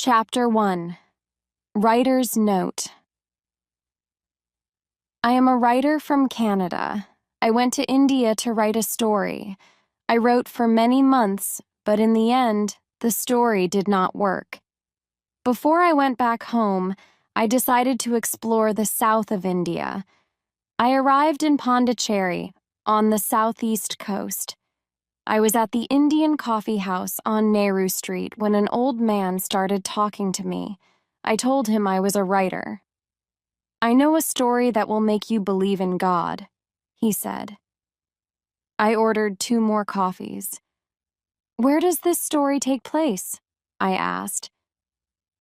Chapter 1. Writer's Note. I am a writer from Canada. I went to India to write a story. I wrote for many months, but in the end, the story did not work. Before I went back home, I decided to explore the south of India. I arrived in Pondicherry, on the southeast coast. I was at the Indian coffee house on Nehru Street when an old man started talking to me. I told him I was a writer. "I know a story that will make you believe in God," he said. I ordered 2 more coffees. "Where does this story take place?" I asked.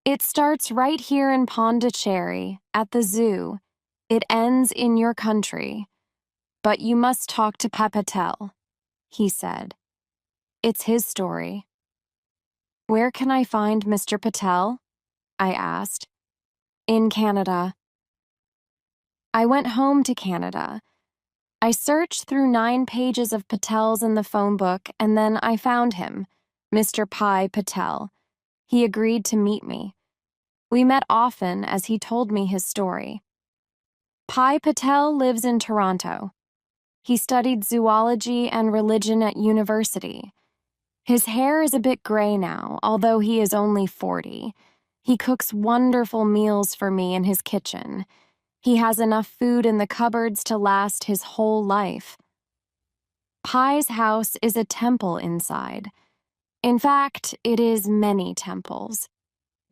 "It starts right here in Pondicherry, at the zoo. It ends in your country. But you must talk to Patel," he said. "It's his story." "Where can I find Mr. Patel?" I asked. "In Canada." I went home to Canada. I searched through 9 pages of Patel's in the phone book, and then I found him, Mr. Pi Patel. He agreed to meet me. We met often as he told me his story. Pi Patel lives in Toronto. He studied zoology and religion at university. His hair is a bit gray now, although he is only 40. He cooks wonderful meals for me in his kitchen. He has enough food in the cupboards to last his whole life. Pi's house is a temple inside. In fact, it is many temples.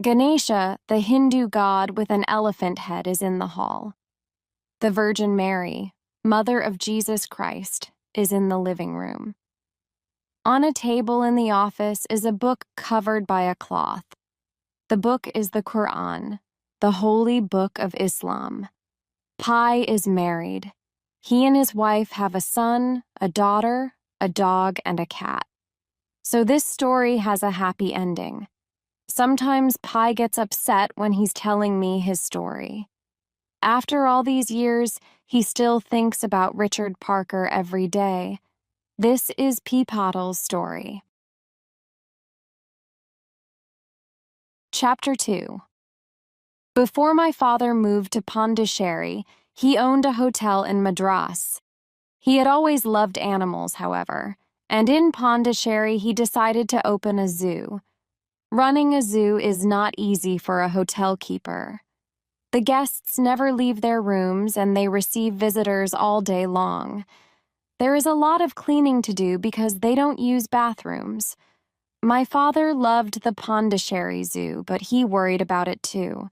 Ganesha, the Hindu god with an elephant head, is in the hall. The Virgin Mary, Mother of Jesus Christ, is in the living room. On a table in the office is a book covered by a cloth. The book is the Quran, the holy book of Islam. Pi is married. He and his wife have a son, a daughter, a dog, and a cat. So this story has a happy ending. Sometimes Pi gets upset when he's telling me his story. After all these years, he still thinks about Richard Parker every day. This is Peapodle's story. Chapter 2. Before my father moved to Pondicherry, he owned a hotel in Madras. He had always loved animals, however, and in Pondicherry he decided to open a zoo. Running a zoo is not easy for a hotel keeper. The guests never leave their rooms and they receive visitors all day long. There is a lot of cleaning to do because they don't use bathrooms. My father loved the Pondicherry Zoo, but he worried about it too.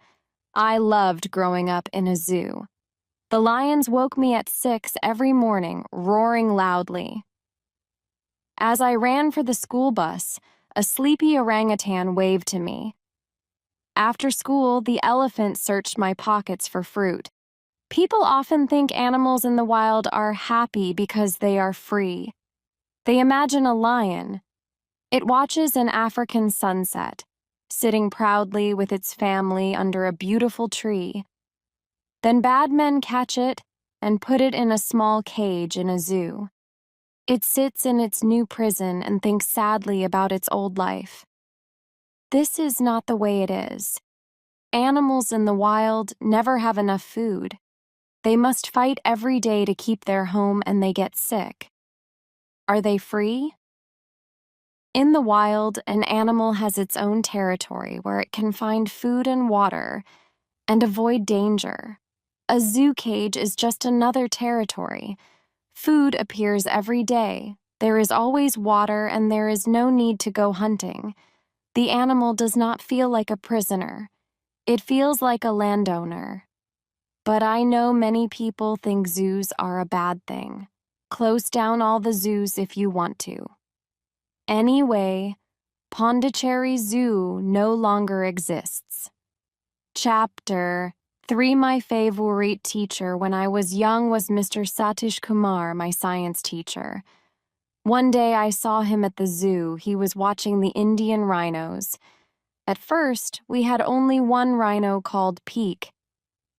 I loved growing up in a zoo. The lions woke me at 6 every morning, roaring loudly. As I ran for the school bus, a sleepy orangutan waved to me. After school, the elephant searched my pockets for fruit. People often think animals in the wild are happy because they are free. They imagine a lion. It watches an African sunset, sitting proudly with its family under a beautiful tree. Then bad men catch it and put it in a small cage in a zoo. It sits in its new prison and thinks sadly about its old life. This is not the way it is. Animals in the wild never have enough food. They must fight every day to keep their home and they get sick. Are they free? In the wild, an animal has its own territory where it can find food and water and avoid danger. A zoo cage is just another territory. Food appears every day. There is always water and there is no need to go hunting. The animal does not feel like a prisoner. It feels like a landowner. But I know many people think zoos are a bad thing. Close down all the zoos if you want to. Anyway, Pondicherry Zoo no longer exists. Chapter 3. My favorite teacher when I was young was Mr. Satish Kumar, my science teacher. One day I saw him at the zoo. He was watching the Indian rhinos. At first, we had only one rhino called Peak.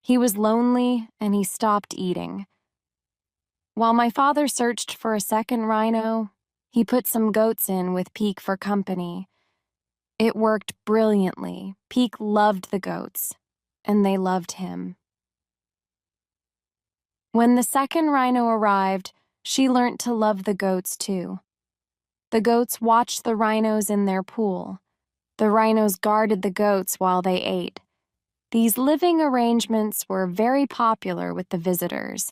He was lonely and he stopped eating. While my father searched for a second rhino, he put some goats in with Peak for company. It worked brilliantly. Peek loved the goats, and they loved him. When the second rhino arrived, she learnt to love the goats too. The goats watched the rhinos in their pool. The rhinos guarded the goats while they ate. These living arrangements were very popular with the visitors.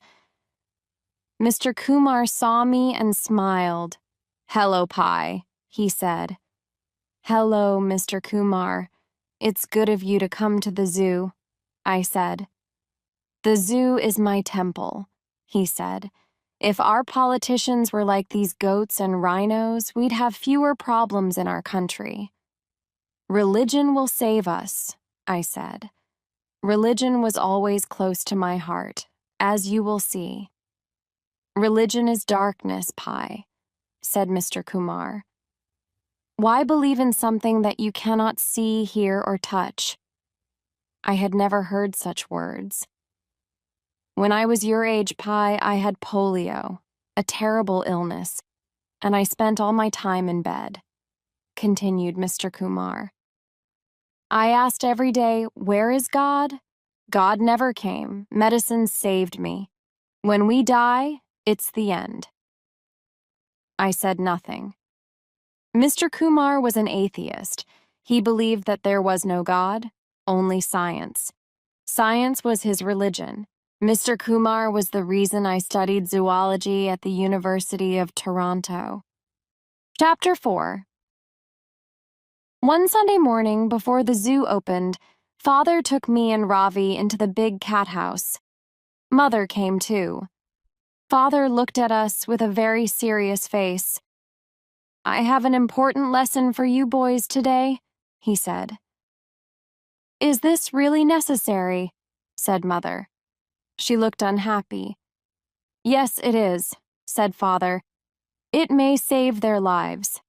Mr. Kumar saw me and smiled. "Hello, Pi," he said. "Hello, Mr. Kumar. It's good of you to come to the zoo," I said. "The zoo is my temple," he said. "If our politicians were like these goats and rhinos, we'd have fewer problems in our country." "Religion will save us," I said. Religion was always close to my heart, as you will see. "Religion is darkness, Pi," said Mr. Kumar. "Why believe in something that you cannot see, hear, or touch?" I had never heard such words. "When I was your age, Pi, I had polio, a terrible illness, and I spent all my time in bed," continued Mr. Kumar. "I asked every day, 'Where is God?' God never came. Medicine saved me. When we die, it's the end." I said nothing. Mr. Kumar was an atheist. He believed that there was no God, only science. Science was his religion. Mr. Kumar was the reason I studied zoology at the University of Toronto. Chapter 4. One Sunday morning before the zoo opened, Father took me and Ravi into the big cat house. Mother came too. Father looked at us with a very serious face. "I have an important lesson for you boys today," he said. "Is this really necessary?" said Mother. She looked unhappy. "Yes, it is," said Father. "It may save their lives."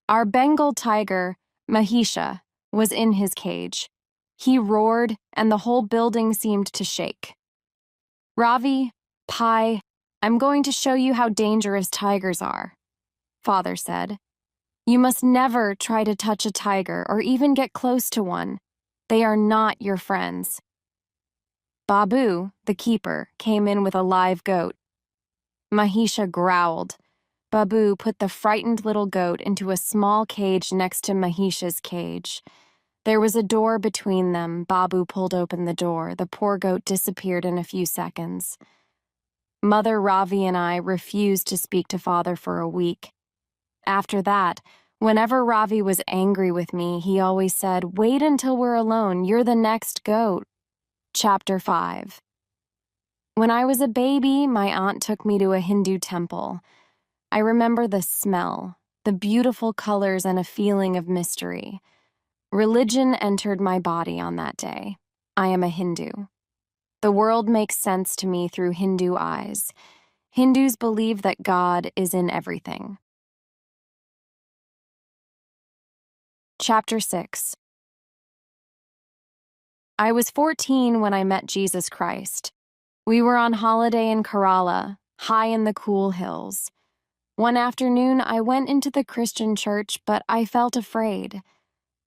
Our Bengal tiger, Mahisha, was in his cage. He roared, and the whole building seemed to shake. "Ravi, Pi, I'm going to show you how dangerous tigers are," Father said. "You must never try to touch a tiger or even get close to one. They are not your friends." Babu, the keeper, came in with a live goat. Mahisha growled. Babu put the frightened little goat into a small cage next to Mahisha's cage. There was a door between them. Babu pulled open the door. The poor goat disappeared in a few seconds. Mother, Ravi, and I refused to speak to Father for a week. After that, whenever Ravi was angry with me, he always said, "Wait until we're alone. You're the next goat." Chapter 5. When I was a baby, my aunt took me to a Hindu temple. I remember the smell, the beautiful colors, and a feeling of mystery. Religion entered my body on that day. I am a Hindu. The world makes sense to me through Hindu eyes. Hindus believe that God is in everything. Chapter 6. I was 14 when I met Jesus Christ. We were on holiday in Kerala, high in the cool hills. One afternoon, I went into the Christian church, but I felt afraid.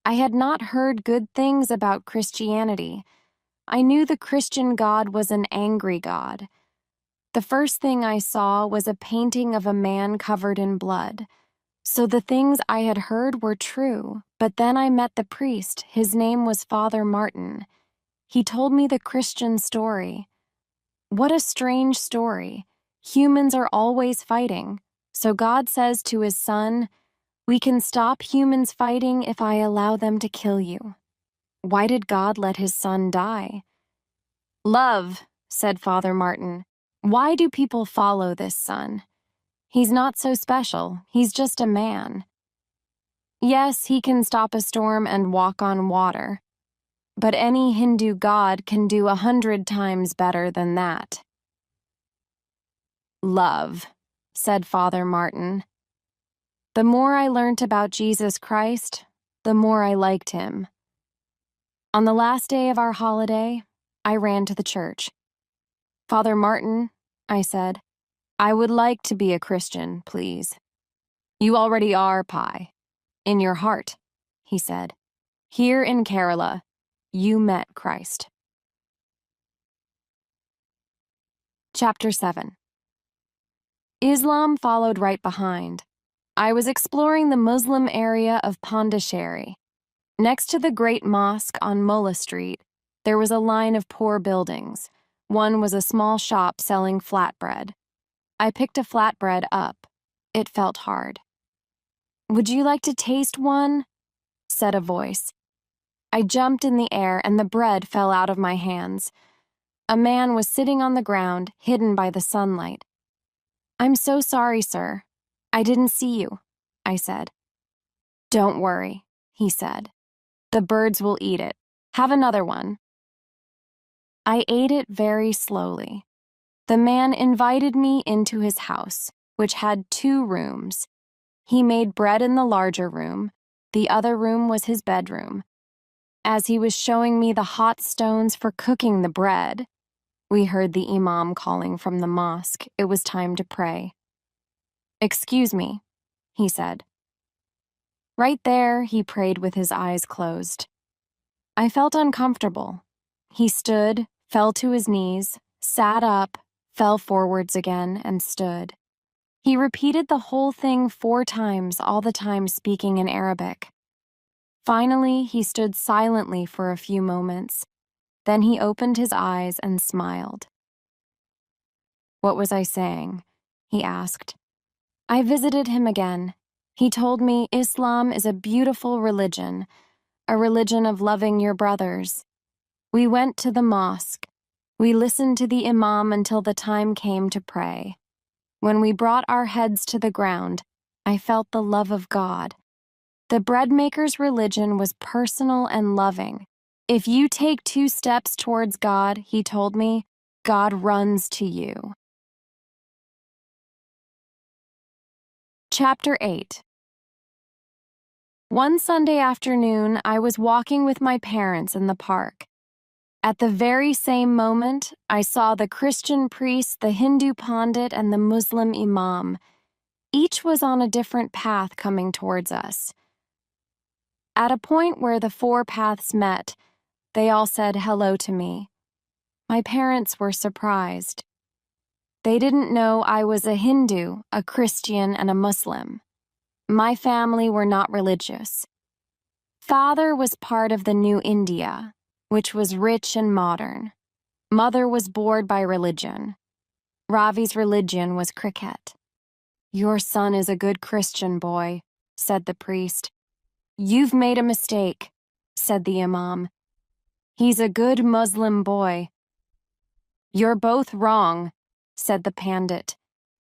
I had not heard good things about Christianity. I knew the Christian God was an angry God. The first thing I saw was a painting of a man covered in blood. So the things I had heard were true, but then I met the priest. His name was Father Martin. He told me the Christian story. What a strange story. Humans are always fighting. So God says to his son, "We can stop humans fighting if I allow them to kill you." Why did God let his son die? "Love," said Father Martin. "Why do people follow this son? He's not so special. He's just a man. Yes, he can stop a storm and walk on water. But any Hindu god can do 100 times better than that." "Love," said Father Martin. The more I learnt about Jesus Christ, the more I liked him. On the last day of our holiday, I ran to the church. "Father Martin," I said, "I would like to be a Christian, please." "You already are, Pi. In your heart," he said. Here in Kerala, you met Christ. Chapter 7. Islam followed right behind. I was exploring the Muslim area of Pondicherry. Next to the great mosque on Mullah Street, there was a line of poor buildings. One was a small shop selling flatbread. I picked a flatbread up. It felt hard. "Would you like to taste one?" said a voice. I jumped in the air and the bread fell out of my hands. A man was sitting on the ground, hidden by the sunlight. "I'm so sorry, sir. I didn't see you," I said. "Don't worry," he said. "The birds will eat it. Have another one." I ate it very slowly. The man invited me into his house, which had 2 rooms. He made bread in the larger room. The other room was his bedroom. As he was showing me the hot stones for cooking the bread, we heard the imam calling from the mosque. It was time to pray. "Excuse me," he said. Right there, he prayed with his eyes closed. I felt uncomfortable. He stood, fell to his knees, sat up, fell forwards again, and stood. He repeated the whole thing 4 times, all the time speaking in Arabic. Finally, he stood silently for a few moments. Then he opened his eyes and smiled. "What was I saying?" he asked. I visited him again. He told me Islam is a beautiful religion, a religion of loving your brothers. We went to the mosque. We listened to the imam until the time came to pray. When we brought our heads to the ground, I felt the love of God. The bread maker's religion was personal and loving. If you take 2 steps towards God, he told me, God runs to you. Chapter 8. One Sunday afternoon, I was walking with my parents in the park. At the very same moment, I saw the Christian priest, the Hindu pandit, and the Muslim imam. Each was on a different path coming towards us. At a point where the 4 paths met, they all said hello to me. My parents were surprised. They didn't know I was a Hindu, a Christian, and a Muslim. My family were not religious. Father was part of the New India, which was rich and modern. Mother was bored by religion. Ravi's religion was cricket. "Your son is a good Christian boy," said the priest. "You've made a mistake," said the imam. "He's a good Muslim boy." "You're both wrong," said the pandit.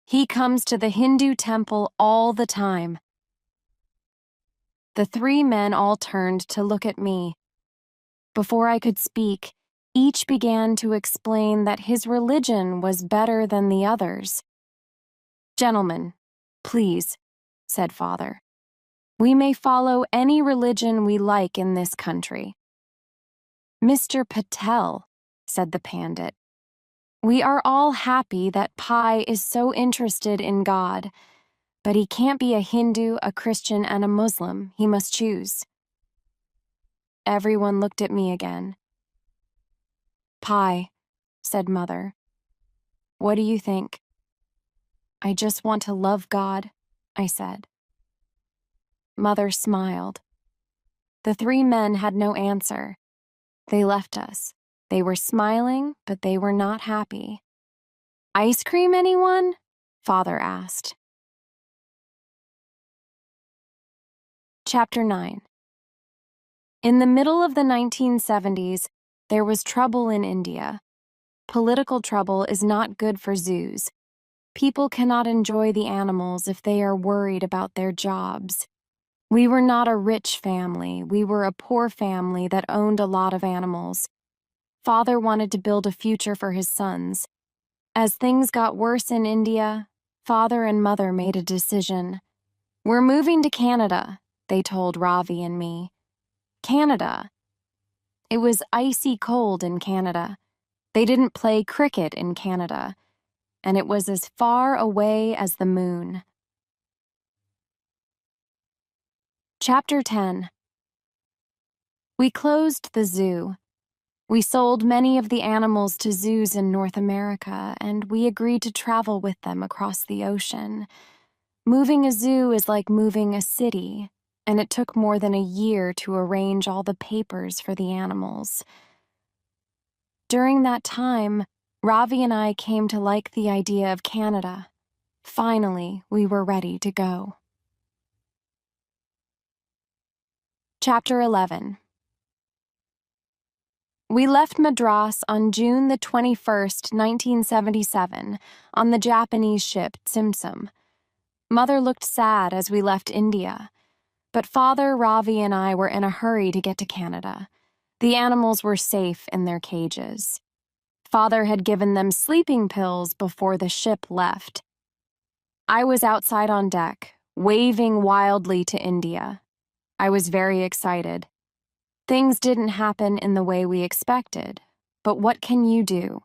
"He comes to the Hindu temple all the time." The 3 men all turned to look at me. Before I could speak, each began to explain that his religion was better than the others. "Gentlemen, please," said Father. "We may follow any religion we like in this country." "Mr. Patel," said the pandit, "we are all happy that Pi is so interested in God, but he can't be a Hindu, a Christian, and a Muslim. He must choose." Everyone looked at me again. "Pi," said Mother. "What do you think?" "I just want to love God," I said. Mother smiled. The 3 men had no answer. They left us. They were smiling, but they were not happy. "Ice cream, anyone?" Father asked. Chapter 9. In the middle of the 1970s, there was trouble in India. Political trouble is not good for zoos. People cannot enjoy the animals if they are worried about their jobs. We were not a rich family. We were a poor family that owned a lot of animals. Father wanted to build a future for his sons. As things got worse in India, Father and Mother made a decision. "We're moving to Canada," they told Ravi and me. Canada. It was icy cold in Canada. They didn't play cricket in Canada, and it was as far away as the moon. Chapter 10. We closed the zoo. We sold many of the animals to zoos in North America, and we agreed to travel with them across the ocean. Moving a zoo is like moving a city, and it took more than a year to arrange all the papers for the animals. During that time, Ravi and I came to like the idea of Canada. Finally, we were ready to go. Chapter 11. We left Madras on June the 21st, 1977, on the Japanese ship Tsimtsum. Mother looked sad as we left India, but Father, Ravi, and I were in a hurry to get to Canada. The animals were safe in their cages. Father had given them sleeping pills before the ship left. I was outside on deck, waving wildly to India. I was very excited. Things didn't happen in the way we expected, but what can you do?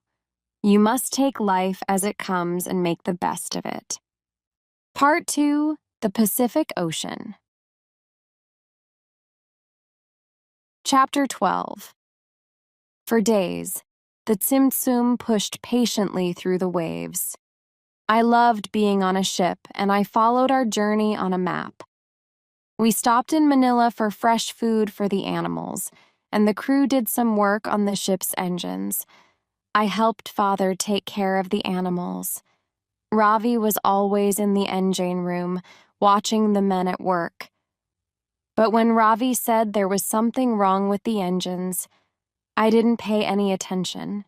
You must take life as it comes and make the best of it. Part 2, the Pacific Ocean. Chapter 12. For days, the Tsimtsum pushed patiently through the waves. I loved being on a ship, and I followed our journey on a map. We stopped in Manila for fresh food for the animals, and the crew did some work on the ship's engines. I helped Father take care of the animals. Ravi was always in the engine room, watching the men at work. But when Ravi said there was something wrong with the engines, I didn't pay any attention.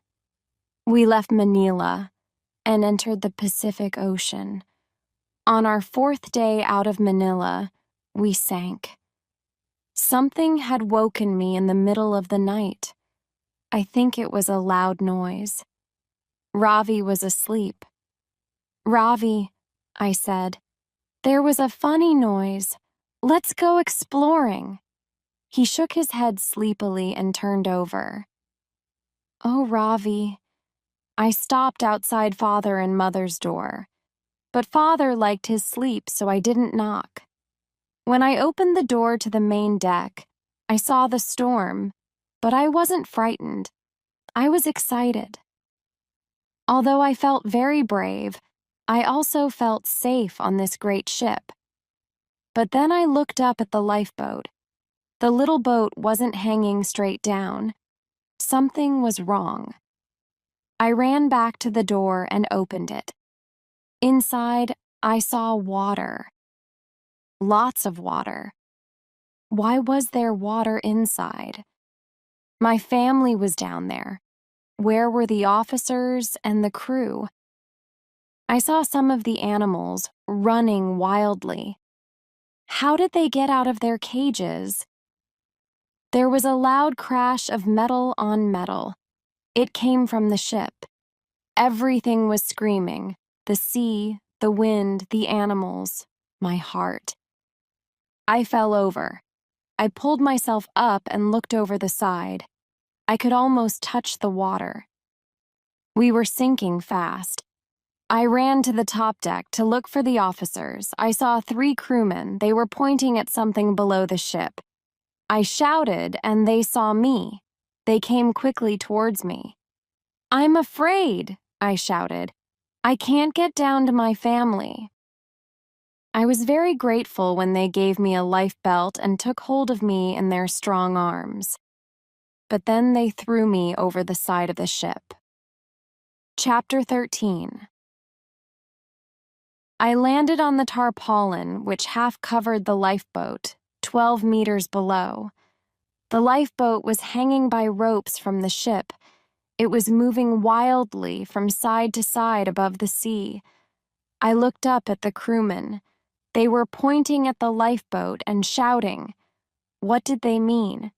We left Manila and entered the Pacific Ocean. On our 4th day out of Manila, we sank. Something had woken me in the middle of the night. I think it was a loud noise. Ravi was asleep. "Ravi," I said, "there was a funny noise. Let's go exploring." He shook his head sleepily and turned over. "Oh, Ravi." I stopped outside Father and Mother's door. But Father liked his sleep, so I didn't knock. When I opened the door to the main deck, I saw the storm, but I wasn't frightened. I was excited. Although I felt very brave, I also felt safe on this great ship. But then I looked up at the lifeboat. The little boat wasn't hanging straight down. Something was wrong. I ran back to the door and opened it. Inside, I saw water. Lots of water. Why was there water inside? My family was down there. Where were the officers and the crew? I saw some of the animals running wildly. How did they get out of their cages? There was a loud crash of metal on metal. It came from the ship. Everything was screaming: the sea, the wind, the animals, my heart. I fell over. I pulled myself up and looked over the side. I could almost touch the water. We were sinking fast. I ran to the top deck to look for the officers. I saw 3 crewmen. They were pointing at something below the ship. I shouted, and they saw me. They came quickly towards me. "I'm afraid," I shouted. "I can't get down to my family." I was very grateful when they gave me a life belt and took hold of me in their strong arms. But then they threw me over the side of the ship. Chapter 13. I landed on the tarpaulin, which half covered the lifeboat, 12 meters below. The lifeboat was hanging by ropes from the ship. It was moving wildly from side to side above the sea. I looked up at the crewmen. They were pointing at the lifeboat and shouting. What did they mean?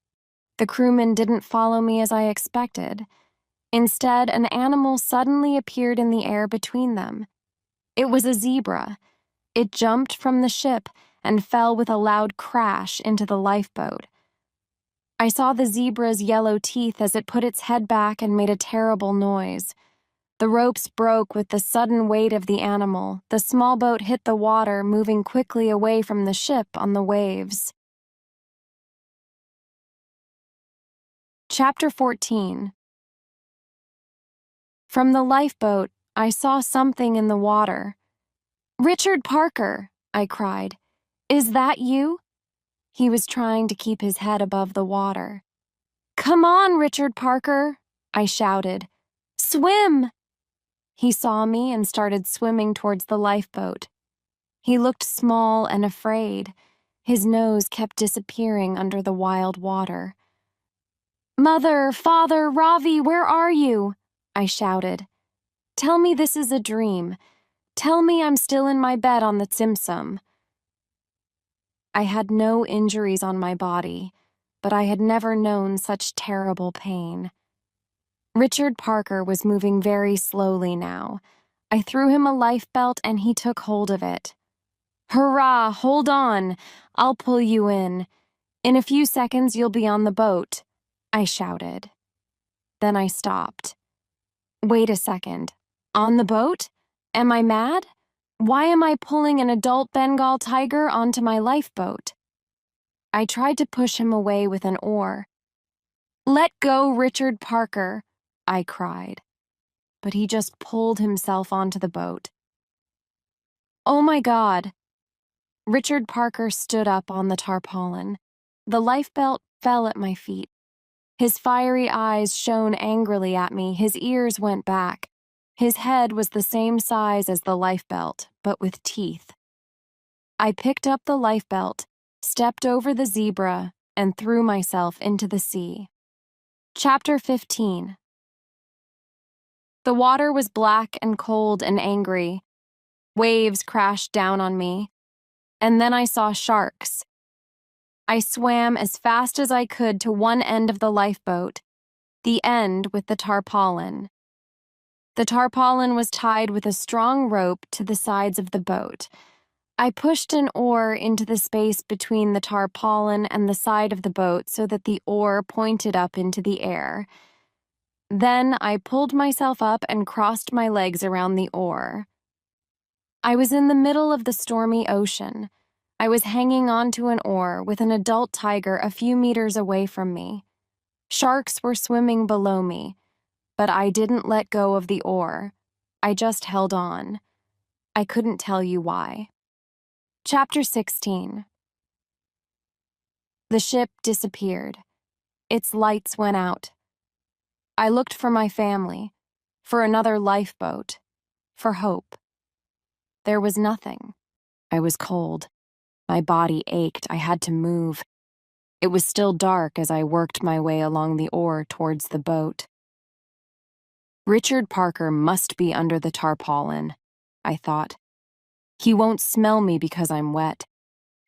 The crewmen didn't follow me as I expected. Instead, an animal suddenly appeared in the air between them. It was a zebra. It jumped from the ship and fell with a loud crash into the lifeboat. I saw the zebra's yellow teeth as it put its head back and made a terrible noise. The ropes broke with the sudden weight of the animal. The small boat hit the water, moving quickly away from the ship on the waves. Chapter 14. From the lifeboat, I saw something in the water. "Richard Parker," I cried. "Is that you?" He was trying to keep his head above the water. "Come on, Richard Parker," I shouted. "Swim!" He saw me and started swimming towards the lifeboat. He looked small and afraid. His nose kept disappearing under the wild water. "Mother, Father, Ravi, where are you?" I shouted. "Tell me this is a dream. Tell me I'm still in my bed on the Tsimtsum." I had no injuries on my body, but I had never known such terrible pain. Richard Parker was moving very slowly now. I threw him a lifebelt and he took hold of it. "Hurrah, hold on! I'll pull you in. In a few seconds you'll be on the boat," I shouted. Then I stopped. Wait a second. On the boat? Am I mad? Why am I pulling an adult Bengal tiger onto my lifeboat? I tried to push him away with an oar. "Let go, Richard Parker," I cried. But he just pulled himself onto the boat. "Oh my God." Richard Parker stood up on the tarpaulin. The lifebelt fell at my feet. His fiery eyes shone angrily at me, his ears went back. His head was the same size as the lifebelt, but with teeth. I picked up the lifebelt, stepped over the zebra, and threw myself into the sea. Chapter 15. The water was black and cold and angry. Waves crashed down on me, and then I saw sharks. I swam as fast as I could to one end of the lifeboat, the end with the tarpaulin. The tarpaulin was tied with a strong rope to the sides of the boat. I pushed an oar into the space between the tarpaulin and the side of the boat so that the oar pointed up into the air. Then I pulled myself up and crossed my legs around the oar. I was in the middle of the stormy ocean. I was hanging onto an oar with an adult tiger a few meters away from me. Sharks were swimming below me, but I didn't let go of the oar. I just held on. I couldn't tell you why. Chapter 16. The ship disappeared. Its lights went out. I looked for my family, for another lifeboat, for hope. There was nothing. I was cold. My body ached. I had to move. It was still dark as I worked my way along the oar towards the boat. Richard Parker must be under the tarpaulin, I thought. He won't smell me because I'm wet.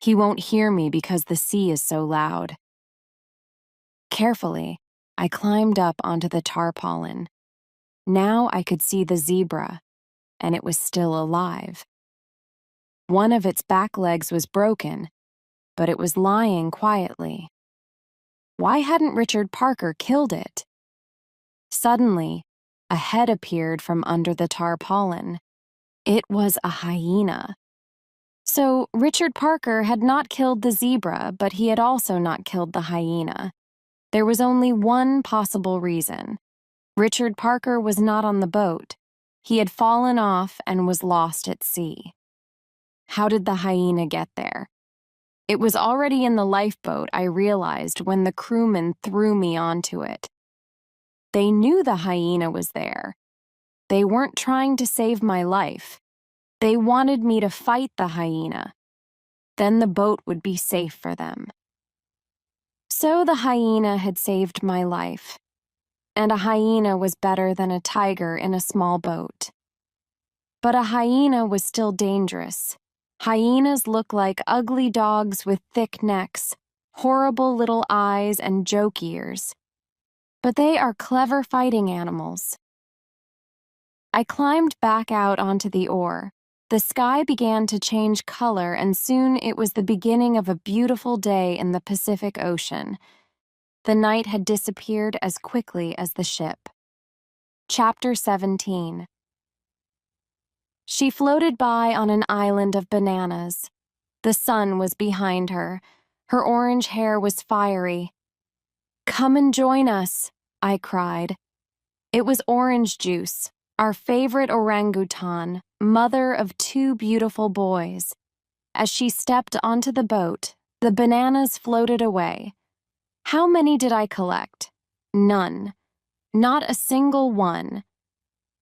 He won't hear me because the sea is so loud. Carefully, I climbed up onto the tarpaulin. Now I could see the zebra, and it was still alive. One of its back legs was broken, but it was lying quietly. Why hadn't Richard Parker killed it? Suddenly, a head appeared from under the tarpaulin. It was a hyena. So Richard Parker had not killed the zebra, but he had also not killed the hyena. There was only one possible reason. Richard Parker was not on the boat. He had fallen off and was lost at sea. How did the hyena get there? It was already in the lifeboat, I realized, when the crewmen threw me onto it. They knew the hyena was there. They weren't trying to save my life. They wanted me to fight the hyena. Then the boat would be safe for them. So the hyena had saved my life. And a hyena was better than a tiger in a small boat. But a hyena was still dangerous. Hyenas look like ugly dogs with thick necks, horrible little eyes, and joke ears. But they are clever fighting animals. I climbed back out onto the oar. The sky began to change color, and soon it was the beginning of a beautiful day in the Pacific Ocean. The night had disappeared as quickly as the ship. Chapter 17. She floated by on an island of bananas. The sun was behind her. Her orange hair was fiery. "Come and join us," I cried. It was Orange Juice, our favorite orangutan, mother of two beautiful boys. As she stepped onto the boat, the bananas floated away. How many did I collect? None. Not a single one.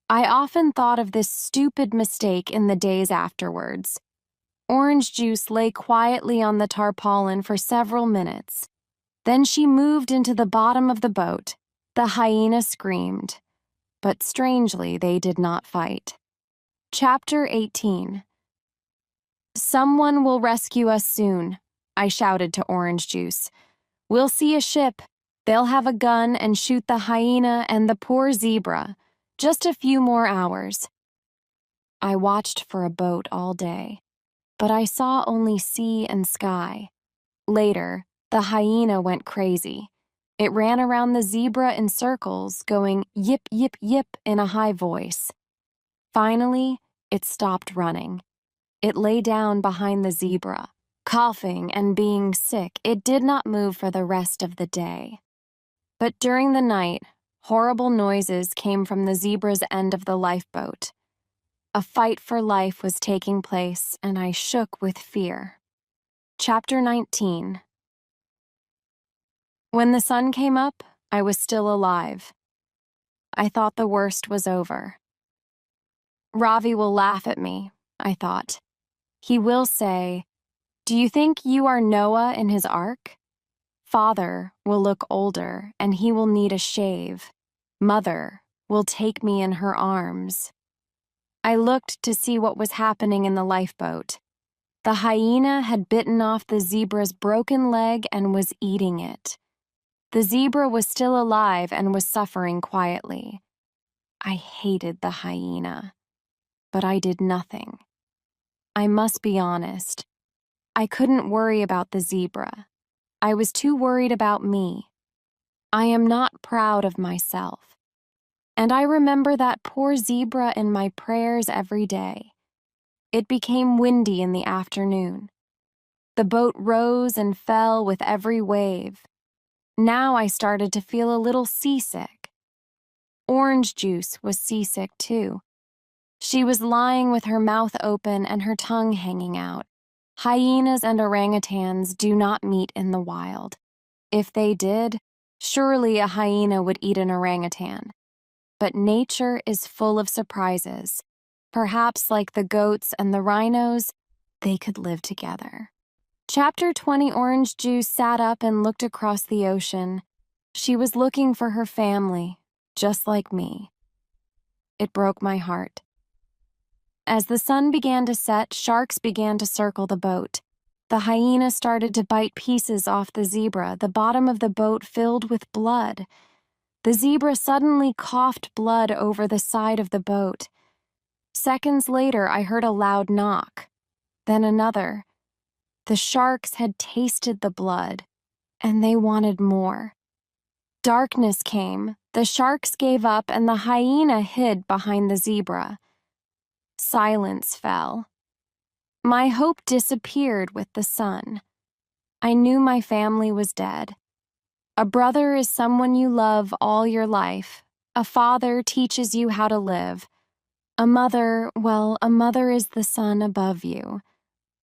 I often thought of this stupid mistake in the days afterwards. Orange Juice lay quietly on the tarpaulin for several minutes. Then she moved into the bottom of the boat. The hyena screamed. But strangely, they did not fight. Chapter 18. "Someone will rescue us soon," I shouted to Orange Juice. "We'll see a ship. They'll have a gun and shoot the hyena and the poor zebra. Just a few more hours." I watched for a boat all day, but I saw only sea and sky. Later, the hyena went crazy. It ran around the zebra in circles, going yip, yip, yip in a high voice. Finally, it stopped running. It lay down behind the zebra. Coughing and being sick, it did not move for the rest of the day. But during the night, horrible noises came from the zebra's end of the lifeboat. A fight for life was taking place, and I shook with fear. Chapter 19. When the sun came up, I was still alive. I thought the worst was over. Ravi will laugh at me, I thought. He will say, "Do you think you are Noah in his ark?" Father will look older, and he will need a shave. Mother will take me in her arms. I looked to see what was happening in the lifeboat. The hyena had bitten off the zebra's broken leg and was eating it. The zebra was still alive and was suffering quietly. I hated the hyena, but I did nothing. I must be honest. I couldn't worry about the zebra. I was too worried about me. I am not proud of myself. And I remember that poor zebra in my prayers every day. It became windy in the afternoon. The boat rose and fell with every wave. Now I started to feel a little seasick. Orange Juice was seasick too. She was lying with her mouth open and her tongue hanging out. Hyenas and orangutans do not meet in the wild. If they did, surely a hyena would eat an orangutan. But nature is full of surprises. Perhaps like the goats and the rhinos, they could live together. Chapter 20. Orange Juice sat up and looked across the ocean. She was looking for her family, just like me. It broke my heart. As the sun began to set, sharks began to circle the boat. The hyena started to bite pieces off the zebra, the bottom of the boat filled with blood. The zebra suddenly coughed blood over the side of the boat. Seconds later, I heard a loud knock. Then another. The sharks had tasted the blood, and they wanted more. Darkness came, the sharks gave up, and the hyena hid behind the zebra. Silence fell. My hope disappeared with the sun. I knew my family was dead. A brother is someone you love all your life. A father teaches you how to live. A mother, well, a mother is the sun above you.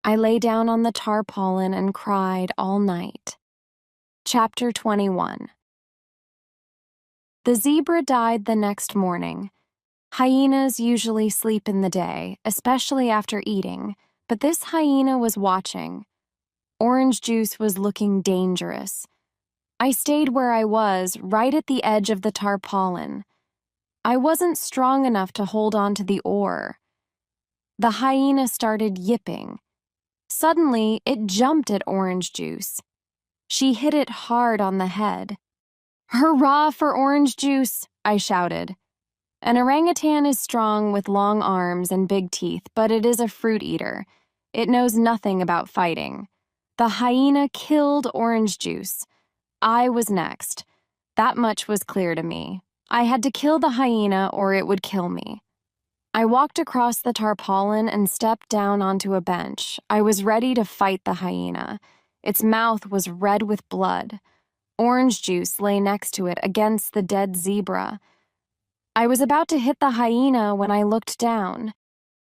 I lay down on the tarpaulin and cried all night. Chapter 21. The zebra died the next morning. Hyenas usually sleep in the day, especially after eating, but this hyena was watching. Orange Juice was looking dangerous. I stayed where I was, right at the edge of the tarpaulin. I wasn't strong enough to hold on to the oar. The hyena started yipping. Suddenly, it jumped at Orange Juice. She hit it hard on the head. "Hurrah for Orange Juice!" I shouted. An orangutan is strong with long arms and big teeth, but it is a fruit eater. It knows nothing about fighting. The hyena killed Orange Juice. I was next. That much was clear to me. I had to kill the hyena or it would kill me. I walked across the tarpaulin and stepped down onto a bench. I was ready to fight the hyena. Its mouth was red with blood. Orange juice lay next to it against the dead zebra. I was about to hit the hyena when I looked down.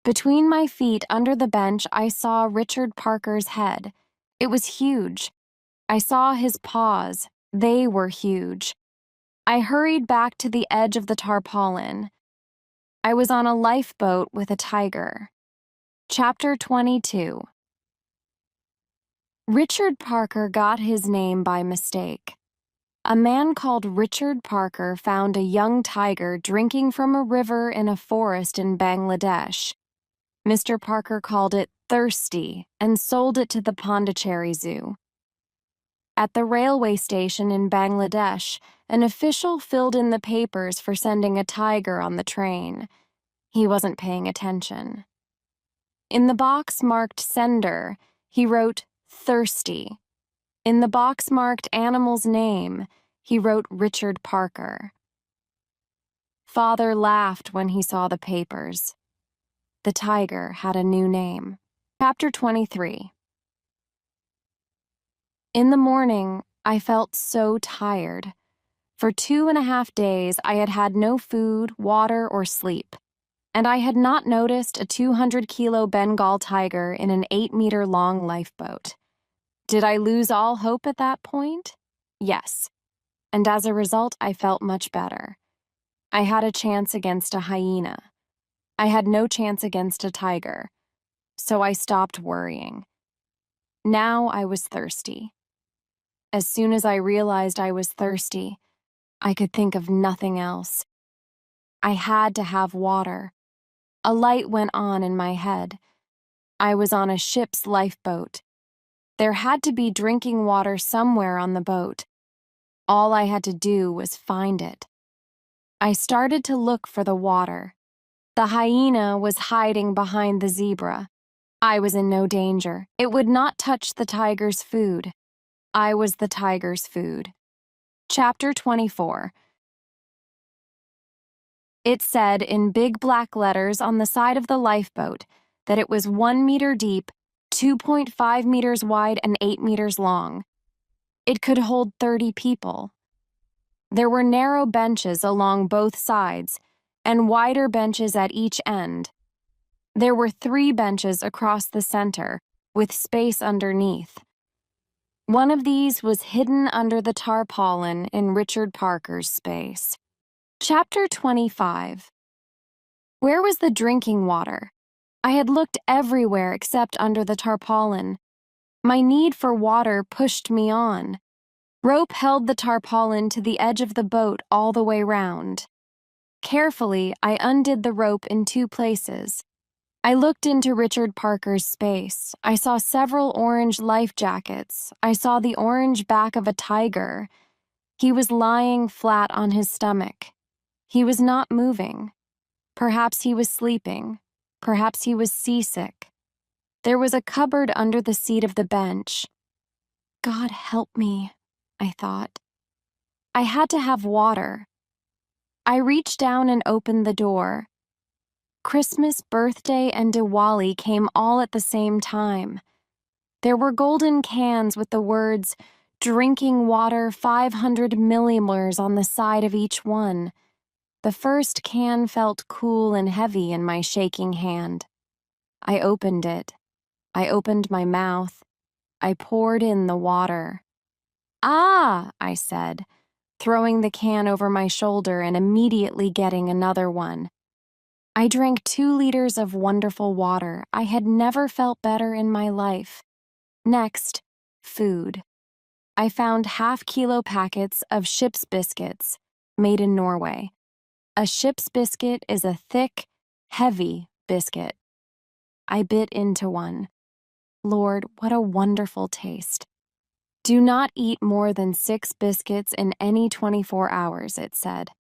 Between my feet under the bench, I saw Richard Parker's head. It was huge. I saw his paws. They were huge. I hurried back to the edge of the tarpaulin. I was on a lifeboat with a tiger. Chapter 22. Richard Parker got his name by mistake. A man called Richard Parker found a young tiger drinking from a river in a forest in Bangladesh. Mr. Parker called it thirsty and sold it to the Pondicherry Zoo. At the railway station in Bangladesh, an official filled in the papers for sending a tiger on the train. He wasn't paying attention. In the box marked sender, he wrote thirsty. In the box marked animal's name, he wrote Richard Parker. Father laughed when he saw the papers. The tiger had a new name. Chapter 23. In the morning, I felt so tired. For 2.5 days, I had had no food, water, or sleep, and I had not noticed a 200-kilo Bengal tiger in an 8-meter-long lifeboat. Did I lose all hope at that point? Yes, and as a result, I felt much better. I had a chance against a hyena. I had no chance against a tiger, so I stopped worrying. Now I was thirsty. As soon as I realized I was thirsty, I could think of nothing else. I had to have water. A light went on in my head. I was on a ship's lifeboat. There had to be drinking water somewhere on the boat. All I had to do was find it. I started to look for the water. The hyena was hiding behind the zebra. I was in no danger. It would not touch the tiger's food. I was the tiger's food. Chapter 24. It said in big black letters on the side of the lifeboat that it was 1 meter deep, 2.5 meters wide, and 8 meters long. It could hold 30 people. There were narrow benches along both sides and wider benches at each end. There were 3 benches across the center, with space underneath. One of these was hidden under the tarpaulin in Richard Parker's space. Chapter 25. Where was the drinking water? I had looked everywhere except under the tarpaulin. My need for water pushed me on. Rope held the tarpaulin to the edge of the boat all the way round. Carefully, I undid the rope in 2 places. I looked into Richard Parker's space. I saw several orange life jackets. I saw the orange back of a tiger. He was lying flat on his stomach. He was not moving. Perhaps he was sleeping. Perhaps he was seasick. There was a cupboard under the seat of the bench. God help me, I thought. I had to have water. I reached down and opened the door. Christmas, birthday, and Diwali came all at the same time. There were golden cans with the words, "Drinking water 500 millimolars" on the side of each one. The first can felt cool and heavy in my shaking hand. I opened it. I opened my mouth. I poured in the water. "Ah," I said, throwing the can over my shoulder and immediately getting another one. I drank 2 liters of wonderful water. I had never felt better in my life. Next, food. I found half-kilo packets of ship's biscuits, made in Norway. A ship's biscuit is a thick, heavy biscuit. I bit into one. Lord, what a wonderful taste. Do not eat more than 6 biscuits in any 24 hours, it said.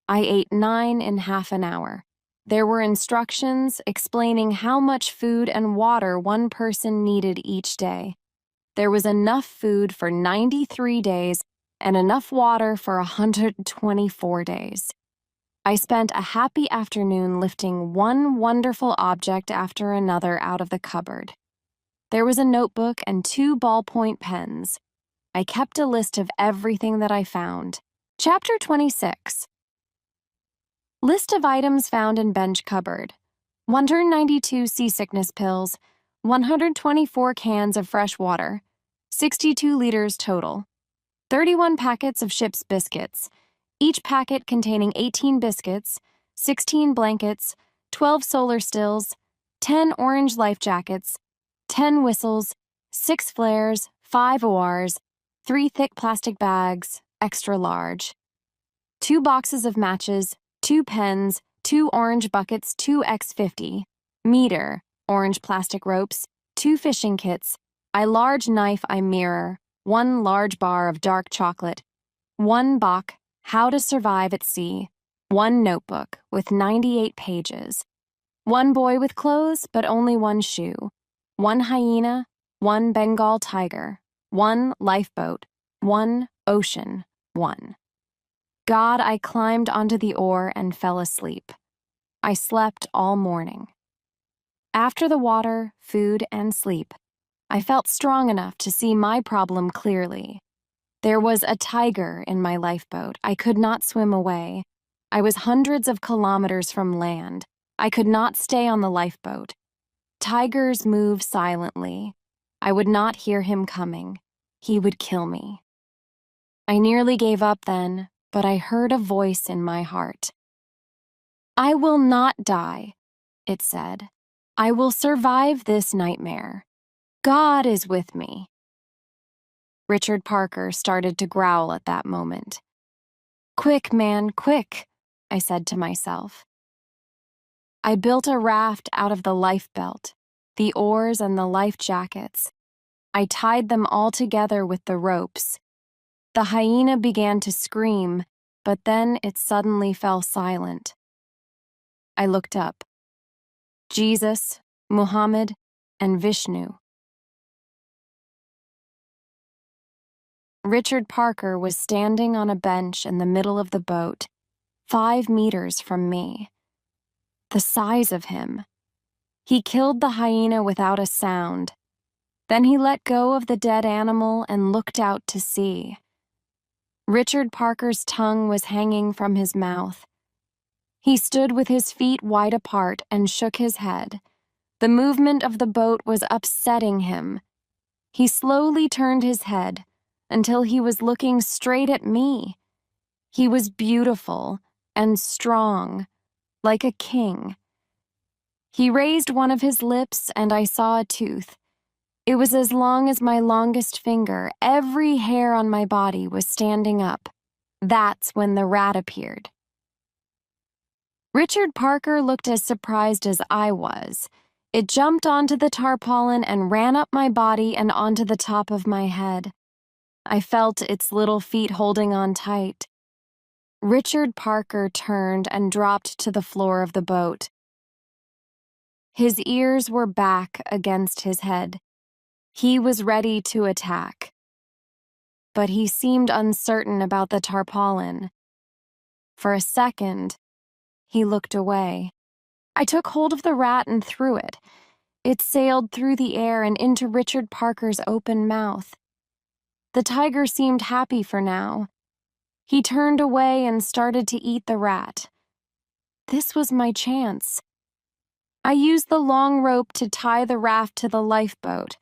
I ate 9 in half an hour. There were instructions explaining how much food and water one person needed each day. There was enough food for 93 days and enough water for 124 days. I spent a happy afternoon lifting one wonderful object after another out of the cupboard. There was a notebook and 2 ballpoint pens. I kept a list of everything that I found. Chapter 26. List of items found in bench cupboard. 192 seasickness pills, 124 cans of fresh water, 62 liters total, 31 packets of ship's biscuits, each packet containing 18 biscuits, 16 blankets, 12 solar stills, 10 orange life jackets, 10 whistles, 6 flares, 5 oars, 3 thick plastic bags, extra large, 2 boxes of matches, 2 pens, 2 orange buckets, 2 x50, meter, orange plastic ropes, 2 fishing kits, a large knife, a mirror, 1 large bar of dark chocolate, 1 book, How to Survive at Sea, 1 notebook with 98 pages, 1 boy with clothes but only 1 shoe, 1 hyena, 1 Bengal tiger, 1 lifeboat, 1 ocean, 1. God, I climbed onto the oar and fell asleep. I slept all morning. After the water, food, and sleep, I felt strong enough to see my problem clearly. There was a tiger in my lifeboat. I could not swim away. I was hundreds of kilometers from land. I could not stay on the lifeboat. Tigers move silently. I would not hear him coming. He would kill me. I nearly gave up then, but I heard a voice in my heart. I will not die, it said. I will survive this nightmare. God is with me. Richard Parker started to growl at that moment. Quick, man, quick, I said to myself. I built a raft out of the life belt, the oars and the life jackets. I tied them all together with the ropes. The hyena began to scream, but then it suddenly fell silent. I looked up. Jesus, Muhammad, and Vishnu. Richard Parker was standing on a bench in the middle of the boat, 5 meters from me. The size of him. He killed the hyena without a sound. Then he let go of the dead animal and looked out to sea. Richard Parker's tongue was hanging from his mouth. He stood with his feet wide apart and shook his head. The movement of the boat was upsetting him. He slowly turned his head until he was looking straight at me. He was beautiful and strong, like a king. He raised one of his lips and I saw a tooth. It was as long as my longest finger. Every hair on my body was standing up. That's when the rat appeared. Richard Parker looked as surprised as I was. It jumped onto the tarpaulin and ran up my body and onto the top of my head. I felt its little feet holding on tight. Richard Parker turned and dropped to the floor of the boat. His ears were back against his head. He was ready to attack. But he seemed uncertain about the tarpaulin. For a second, he looked away. I took hold of the rat and threw it. It sailed through the air and into Richard Parker's open mouth. The tiger seemed happy for now. He turned away and started to eat the rat. This was my chance. I used the long rope to tie the raft to the lifeboat.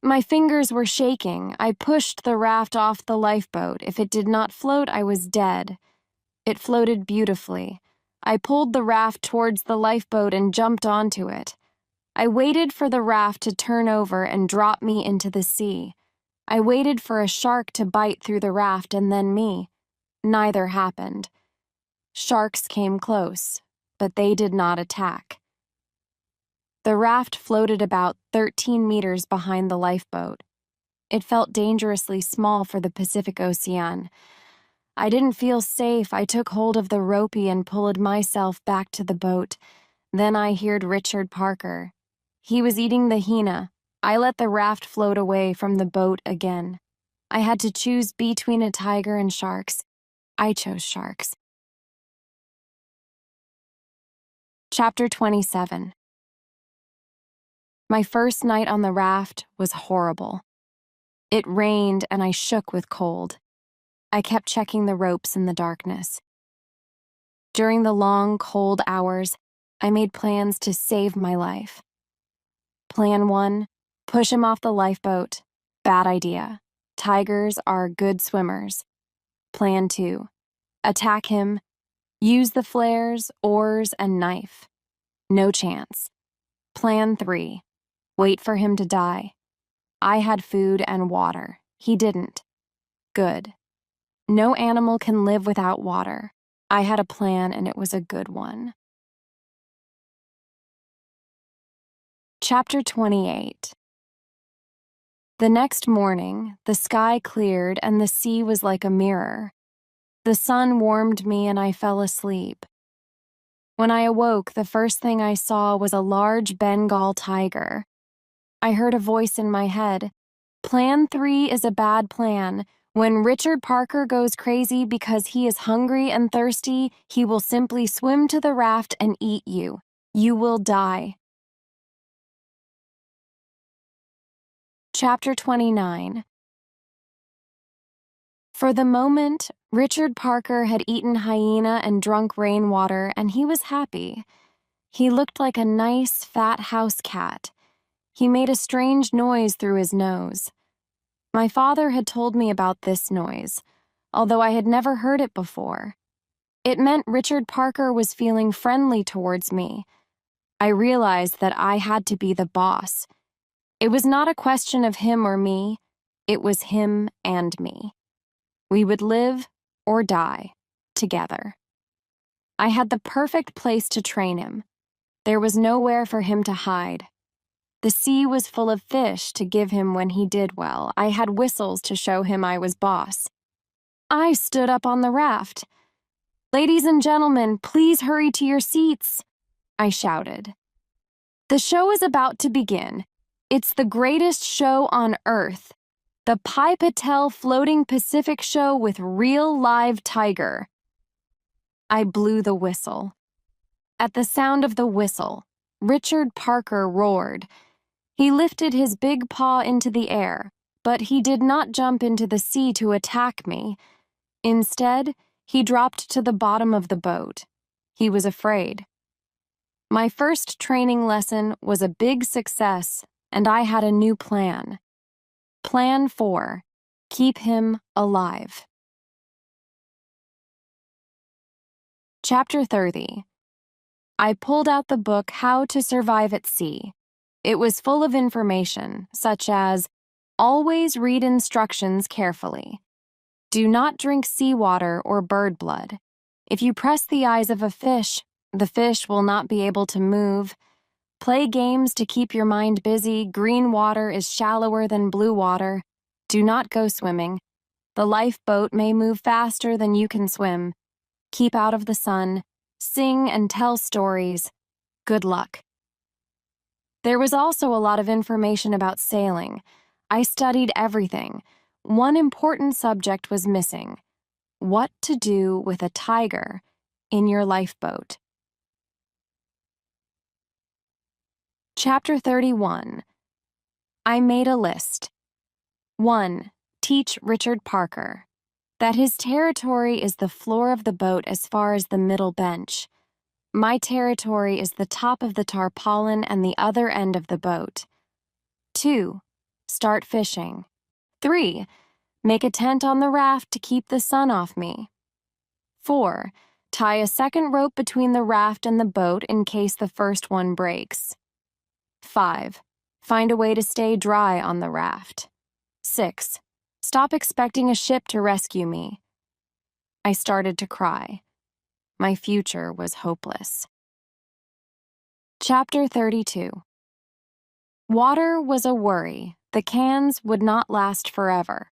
My fingers were shaking. I pushed the raft off the lifeboat. If it did not float, I was dead. It floated beautifully. I pulled the raft towards the lifeboat and jumped onto it. I waited for the raft to turn over and drop me into the sea. I waited for a shark to bite through the raft and then me. Neither happened. Sharks came close, but they did not attack. The raft floated about 13 meters behind the lifeboat. It felt dangerously small for the Pacific Ocean. I didn't feel safe. I took hold of the ropey and pulled myself back to the boat. Then I heard Richard Parker. He was eating the hyena. I let the raft float away from the boat again. I had to choose between a tiger and sharks. I chose sharks. Chapter 27. My first night on the raft was horrible. It rained and I shook with cold. I kept checking the ropes in the darkness. During the long, cold hours, I made plans to save my life. Plan 1, push him off the lifeboat. Bad idea. Tigers are good swimmers. Plan 2, attack him. Use the flares, oars, and knife. No chance. Plan 3, wait for him to die. I had food and water. He didn't. Good. No animal can live without water. I had a plan and it was a good one. Chapter 28. The next morning, the sky cleared and the sea was like a mirror. The sun warmed me and I fell asleep. When I awoke, the first thing I saw was a large Bengal tiger. I heard a voice in my head. Plan 3 is a bad plan. When Richard Parker goes crazy because he is hungry and thirsty, he will simply swim to the raft and eat you. You will die. Chapter 29. For the moment, Richard Parker had eaten hyena and drunk rainwater, and he was happy. He looked like a nice, fat house cat. He made a strange noise through his nose. My father had told me about this noise, although I had never heard it before. It meant Richard Parker was feeling friendly towards me. I realized that I had to be the boss. It was not a question of him or me. It was him and me. We would live or die together. I had the perfect place to train him. There was nowhere for him to hide. The sea was full of fish to give him when he did well. I had whistles to show him I was boss. I stood up on the raft. "Ladies and gentlemen, please hurry to your seats," I shouted. The show is about to begin. It's the greatest show on Earth. The Pi Patel Floating Pacific Show with real live tiger. I blew the whistle. At the sound of the whistle, Richard Parker roared. He lifted his big paw into the air, but he did not jump into the sea to attack me. Instead, he dropped to the bottom of the boat. He was afraid. My first training lesson was a big success, and I had a new plan. Plan 4, keep him alive. Chapter 30. I pulled out the book How to Survive at Sea. It was full of information, such as, always read instructions carefully. Do not drink seawater or bird blood. If you press the eyes of a fish, the fish will not be able to move. Play games to keep your mind busy. Green water is shallower than blue water. Do not go swimming. The lifeboat may move faster than you can swim. Keep out of the sun. Sing and tell stories. Good luck. There was also a lot of information about sailing. I studied everything. One important subject was missing. What to do with a tiger in your lifeboat. Chapter 31. I made a list. 1. Teach Richard Parker that his territory is the floor of the boat as far as the middle bench. My territory is the top of the tarpaulin and the other end of the boat. 2. Start fishing. 3. Make a tent on the raft to keep the sun off me. 4. Tie a second rope between the raft and the boat in case the first one breaks. 5. Find a way to stay dry on the raft. 6. Stop expecting a ship to rescue me. I started to cry. My future was hopeless. Chapter 32. Water was a worry. The cans would not last forever.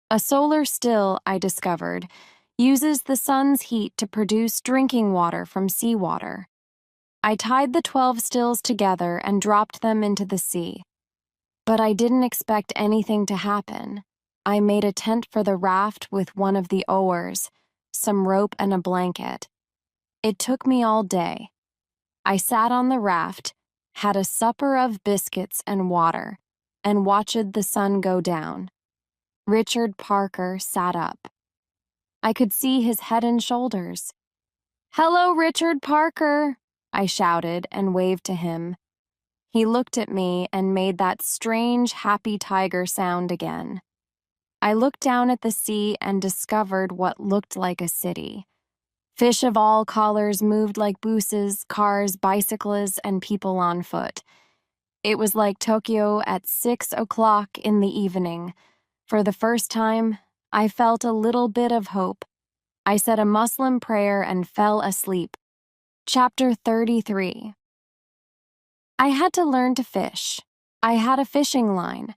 A solar still, I discovered, uses the sun's heat to produce drinking water from seawater. I tied the 12 stills together and dropped them into the sea. But I didn't expect anything to happen. I made a tent for the raft with one of the oars, some rope and a blanket. It took me all day. I sat on the raft, had a supper of biscuits and water, and watched the sun go down. Richard Parker sat up. I could see his head and shoulders. "Hello, Richard Parker," I shouted and waved to him. He looked at me and made that strange, happy tiger sound again. I looked down at the sea and discovered what looked like a city. Fish of all colors moved like buses, cars, bicycles, and people on foot. It was like Tokyo at 6 o'clock in the evening. For the first time, I felt a little bit of hope. I said a Muslim prayer and fell asleep. Chapter 33. I had to learn to fish. I had a fishing line.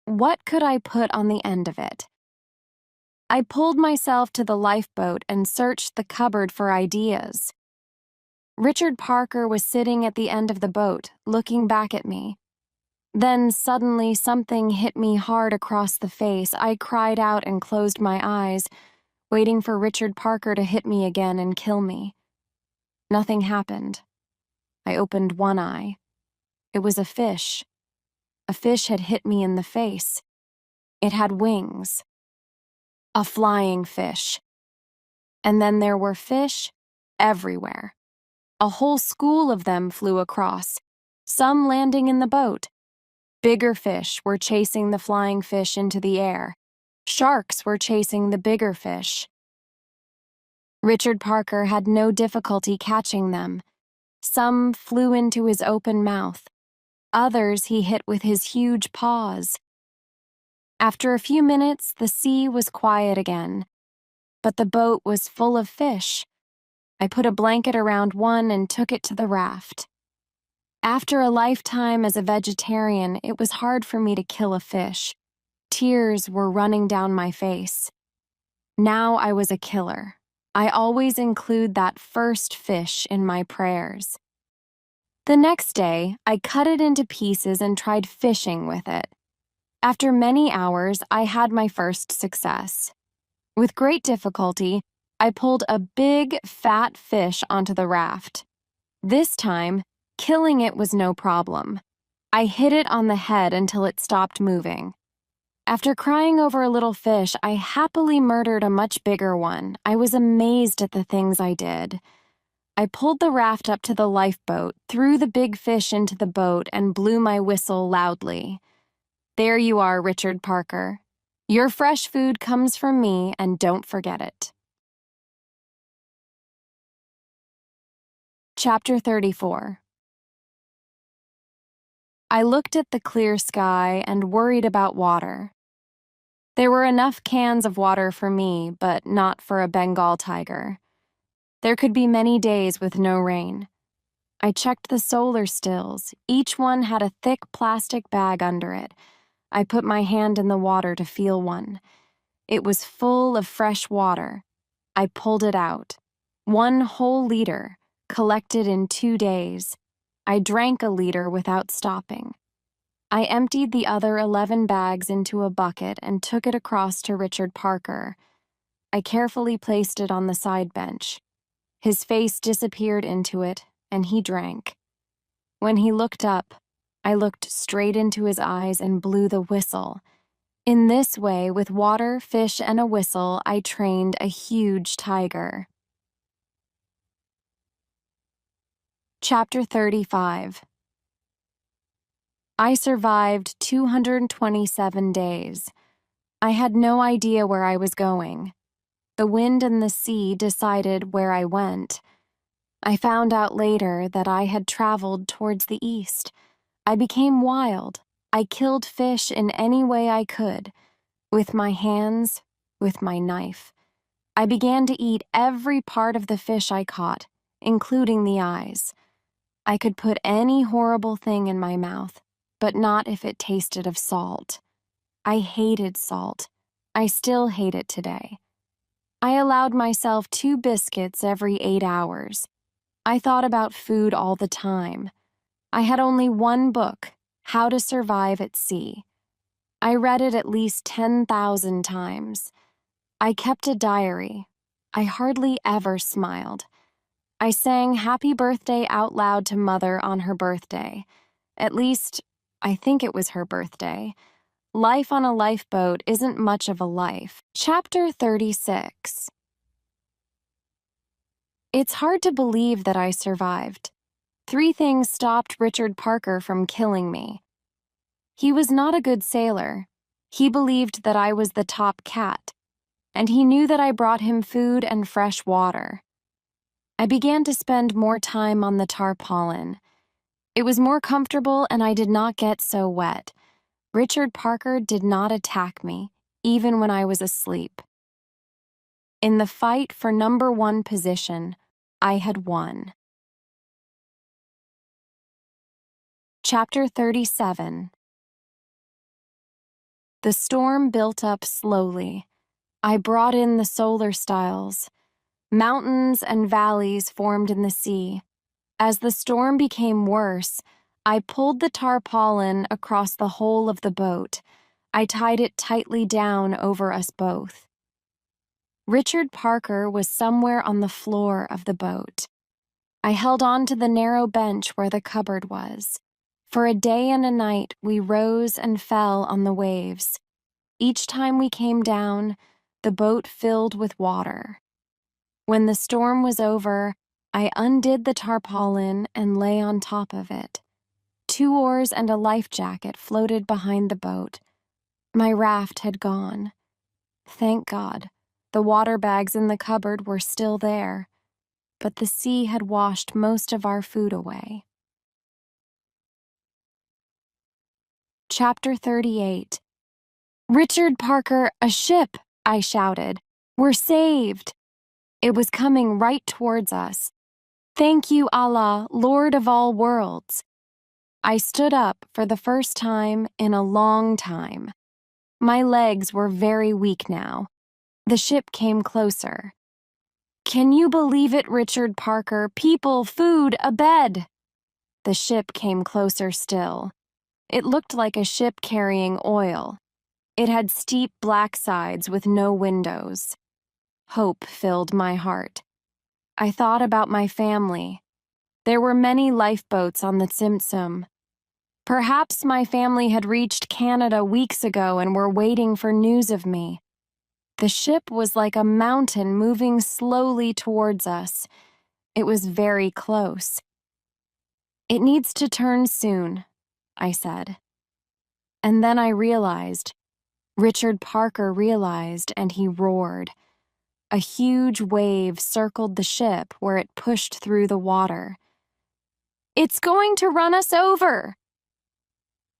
What could I put on the end of it? I pulled myself to the lifeboat and searched the cupboard for ideas. Richard Parker was sitting at the end of the boat, looking back at me. Then suddenly something hit me hard across the face. I cried out and closed my eyes, waiting for Richard Parker to hit me again and kill me. Nothing happened. I opened one eye. It was a fish. A fish had hit me in the face. It had wings. A flying fish. And then there were fish everywhere. A whole school of them flew across, some landing in the boat. Bigger fish were chasing the flying fish into the air. Sharks were chasing the bigger fish. Richard Parker had no difficulty catching them. Some flew into his open mouth. Others he hit with his huge paws. After a few minutes, the sea was quiet again, but the boat was full of fish. I put a blanket around one and took it to the raft. After a lifetime as a vegetarian, it was hard for me to kill a fish. Tears were running down my face. Now I was a killer. I always include that first fish in my prayers. The next day, I cut it into pieces and tried fishing with it. After many hours, I had my first success. With great difficulty, I pulled a big, fat fish onto the raft. This time, killing it was no problem. I hit it on the head until it stopped moving. After crying over a little fish, I happily murdered a much bigger one. I was amazed at the things I did. I pulled the raft up to the lifeboat, threw the big fish into the boat, and blew my whistle loudly. There you are, Richard Parker. Your fresh food comes from me, and don't forget it. Chapter 34. I looked at the clear sky and worried about water. There were enough cans of water for me, but not for a Bengal tiger. There could be many days with no rain. I checked the solar stills. Each one had a thick plastic bag under it. I put my hand in the water to feel one. It was full of fresh water. I pulled it out. 1 whole liter, collected in 2 days. I drank a liter without stopping. I emptied the other 11 bags into a bucket and took it across to Richard Parker. I carefully placed it on the side bench. His face disappeared into it, and he drank. When he looked up, I looked straight into his eyes and blew the whistle. In this way, with water, fish, and a whistle, I trained a huge tiger. Chapter 35. I survived 227 days. I had no idea where I was going. The wind and the sea decided where I went. I found out later that I had traveled towards the east. I became wild. I killed fish in any way I could, with my hands, with my knife. I began to eat every part of the fish I caught, including the eyes. I could put any horrible thing in my mouth, but not if it tasted of salt. I hated salt. I still hate it today. I allowed myself 2 biscuits every 8 hours. I thought about food all the time. I had only one book, How to Survive at Sea. I read it at least 10,000 times. I kept a diary. I hardly ever smiled. I sang Happy Birthday out loud to Mother on her birthday. At least, I think it was her birthday. Life on a lifeboat isn't much of a life. Chapter 36. It's hard to believe that I survived. 3 things stopped Richard Parker from killing me. He was not a good sailor. He believed that I was the top cat, and he knew that I brought him food and fresh water. I began to spend more time on the tarpaulin. It was more comfortable and I did not get so wet. Richard Parker did not attack me, even when I was asleep. In the fight for number 1 position, I had won. Chapter 37. The storm built up slowly. I brought in the solar styles. Mountains and valleys formed in the sea. As the storm became worse, I pulled the tarpaulin across the whole of the boat. I tied it tightly down over us both. Richard Parker was somewhere on the floor of the boat. I held on to the narrow bench where the cupboard was. For a day and a night, we rose and fell on the waves. Each time we came down, the boat filled with water. When the storm was over, I undid the tarpaulin and lay on top of it. 2 oars and a life jacket floated behind the boat. My raft had gone. Thank God, the water bags in the cupboard were still there, but the sea had washed most of our food away. Chapter 38. Richard Parker, a ship, I shouted. We're saved. It was coming right towards us. Thank you, Allah, Lord of all worlds. I stood up for the first time in a long time. My legs were very weak now. The ship came closer. Can you believe it, Richard Parker? People, food, a bed. The ship came closer still. It looked like a ship carrying oil. It had steep black sides with no windows. Hope filled my heart. I thought about my family. There were many lifeboats on the Tsimtsum. Perhaps my family had reached Canada weeks ago and were waiting for news of me. The ship was like a mountain moving slowly towards us. It was very close. It needs to turn soon, I said. And then I realized. Richard Parker realized, and he roared. A huge wave circled the ship where it pushed through the water. It's going to run us over!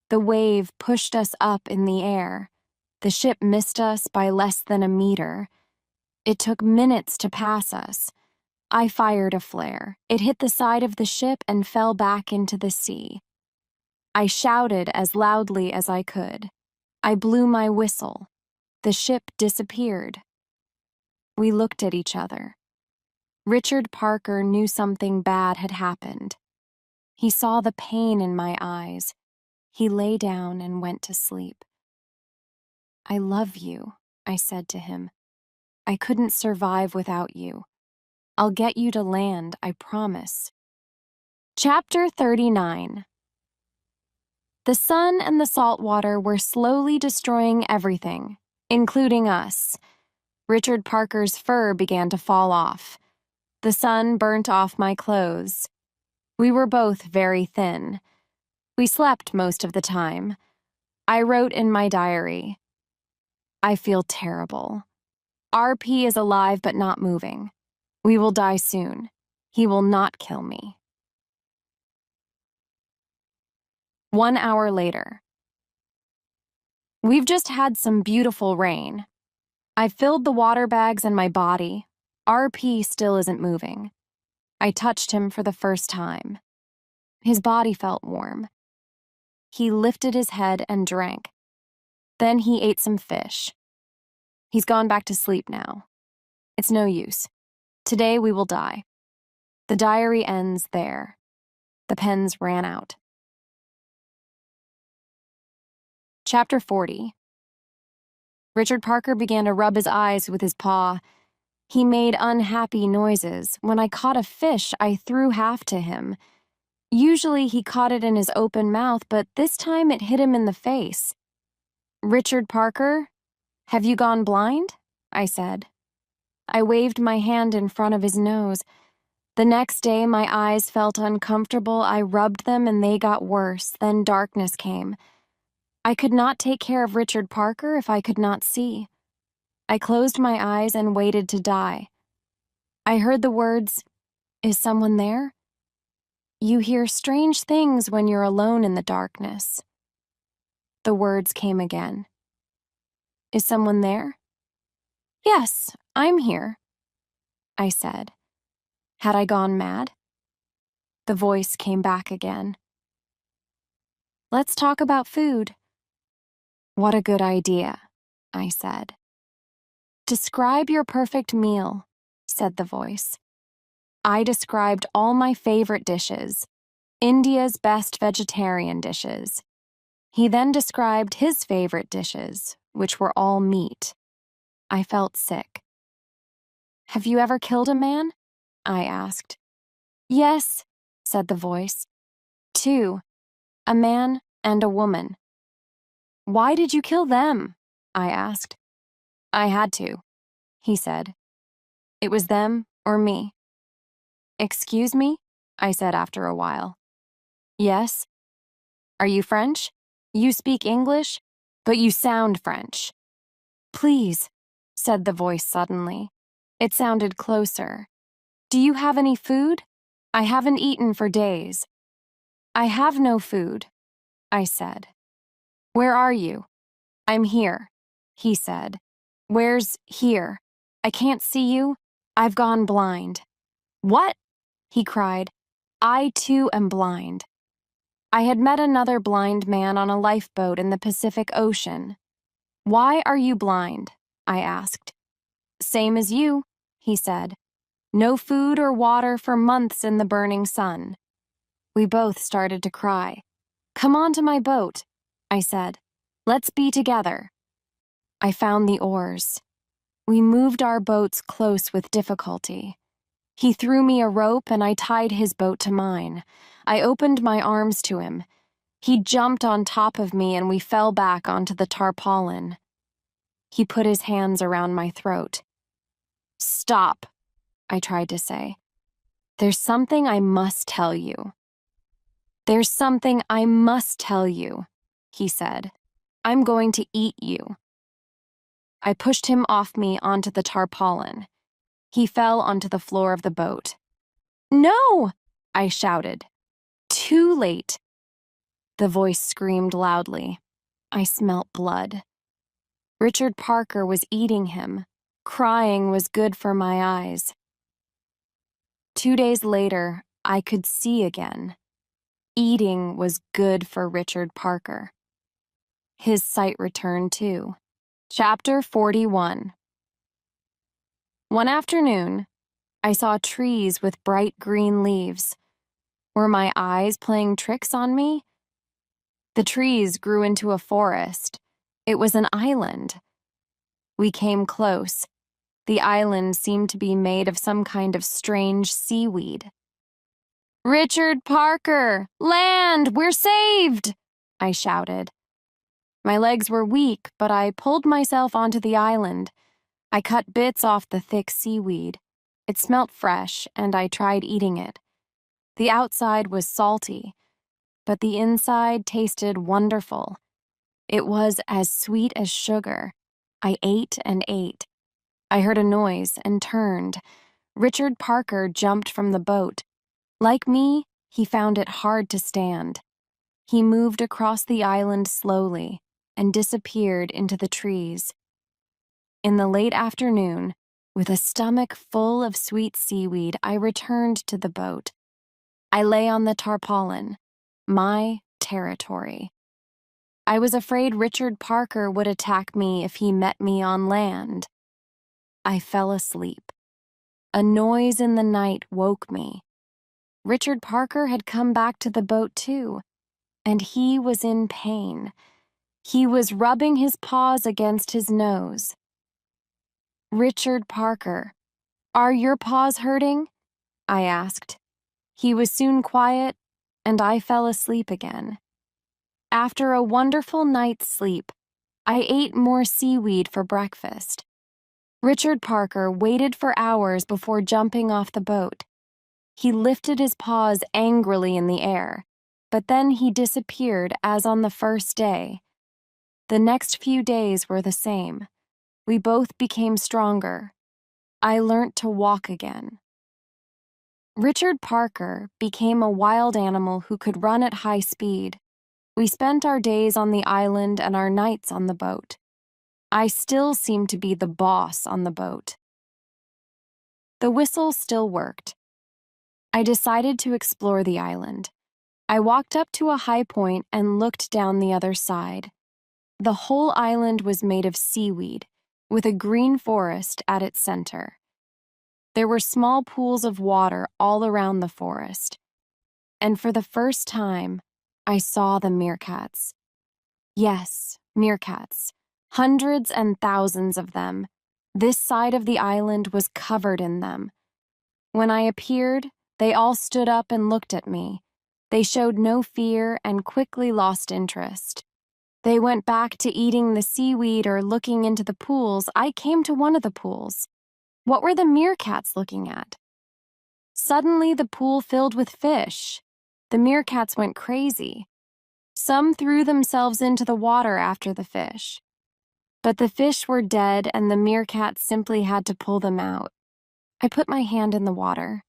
The wave pushed us up in the air. The ship missed us by less than a meter. It took minutes to pass us. I fired a flare. It hit the side of the ship and fell back into the sea. I shouted as loudly as I could. I blew my whistle. The ship disappeared. We looked at each other. Richard Parker knew something bad had happened. He saw the pain in my eyes. He lay down and went to sleep. I love you, I said to him. I couldn't survive without you. I'll get you to land, I promise. Chapter 39. The sun and the salt water were slowly destroying everything, including us. Richard Parker's fur began to fall off. The sun burnt off my clothes. We were both very thin. We slept most of the time. I wrote in my diary, I feel terrible. RP is alive but not moving. We will die soon. He will not kill me. 1 hour later. We've just had some beautiful rain. I filled the water bags and my body. RP still isn't moving. I touched him for the first time. His body felt warm. He lifted his head and drank. Then he ate some fish. He's gone back to sleep now. It's no use. Today we will die. The diary ends there. The pens ran out. Chapter 40. Richard Parker began to rub his eyes with his paw. He made unhappy noises. When I caught a fish, I threw half to him. Usually he caught it in his open mouth, but this time it hit him in the face. "Richard Parker, have you gone blind?" I said. I waved my hand in front of his nose. The next day, my eyes felt uncomfortable. I rubbed them and they got worse. Then darkness came. I could not take care of Richard Parker if I could not see. I closed my eyes and waited to die. I heard the words, "Is someone there?" You hear strange things when you're alone in the darkness. The words came again. "Is someone there?" "Yes, I'm here," I said. Had I gone mad? The voice came back again. "Let's talk about food." "What a good idea," I said. "Describe your perfect meal," said the voice. I described all my favorite dishes, India's best vegetarian dishes. He then described his favorite dishes, which were all meat. I felt sick. "Have you ever killed a man?" I asked. "Yes," said the voice. "Two, a man and a woman." "Why did you kill them?" I asked. "I had to," he said. "It was them or me." "Excuse me?" I said after a while. "Yes." "Are you French? You speak English, but you sound French." "Please," said the voice suddenly. It sounded closer. "Do you have any food? I haven't eaten for days." "I have no food," I said. "Where are you?" "I'm here," he said. "Where's here? I can't see you. I've gone blind." "What?" he cried. "I too am blind." I had met another blind man on a lifeboat in the Pacific Ocean. "Why are you blind?" I asked. "Same as you," he said. "No food or water for months in the burning sun." We both started to cry. "Come on to my boat," I said. "Let's be together." I found the oars. We moved our boats close with difficulty. He threw me a rope and I tied his boat to mine. I opened my arms to him. He jumped on top of me and we fell back onto the tarpaulin. He put his hands around my throat. "Stop," I tried to say. "There's something I must tell you." "There's something I must tell you," he said. "I'm going to eat you." I pushed him off me onto the tarpaulin. He fell onto the floor of the boat. "No!" I shouted. "Too late." The voice screamed loudly. I smelt blood. Richard Parker was eating him. Crying was good for my eyes. 2 days later, I could see again. Eating was good for Richard Parker. His sight returned too. Chapter 41. One afternoon, I saw trees with bright green leaves. Were my eyes playing tricks on me? The trees grew into a forest. It was an island. We came close. The island seemed to be made of some kind of strange seaweed. "Richard Parker! Land! We're saved!" I shouted. My legs were weak, but I pulled myself onto the island. I cut bits off the thick seaweed. It smelt fresh, and I tried eating it. The outside was salty, but the inside tasted wonderful. It was as sweet as sugar. I ate and ate. I heard a noise and turned. Richard Parker jumped from the boat. Like me, he found it hard to stand. He moved across the island slowly and disappeared into the trees. In the late afternoon, with a stomach full of sweet seaweed, I returned to the boat. I lay on the tarpaulin, my territory. I was afraid Richard Parker would attack me if he met me on land. I fell asleep. A noise in the night woke me. Richard Parker had come back to the boat too, and he was in pain. He was rubbing his paws against his nose. "Richard Parker, are your paws hurting?" I asked. He was soon quiet, and I fell asleep again. After a wonderful night's sleep, I ate more seaweed for breakfast. Richard Parker waited for hours before jumping off the boat. He lifted his paws angrily in the air, but then he disappeared as on the first day. The next few days were the same. We both became stronger. I learnt to walk again. Richard Parker became a wild animal who could run at high speed. We spent our days on the island and our nights on the boat. I still seemed to be the boss on the boat. The whistle still worked. I decided to explore the island. I walked up to a high point and looked down the other side. The whole island was made of seaweed, with a green forest at its center. There were small pools of water all around the forest. And for the first time, I saw the meerkats. Yes, meerkats. Hundreds and thousands of them. This side of the island was covered in them. When I appeared, they all stood up and looked at me. They showed no fear and quickly lost interest. They went back to eating the seaweed or looking into the pools. I came to one of the pools. What were the meerkats looking at? Suddenly, the pool filled with fish. The meerkats went crazy. Some threw themselves into the water after the fish. But the fish were dead and the meerkats simply had to pull them out. I put my hand in the water.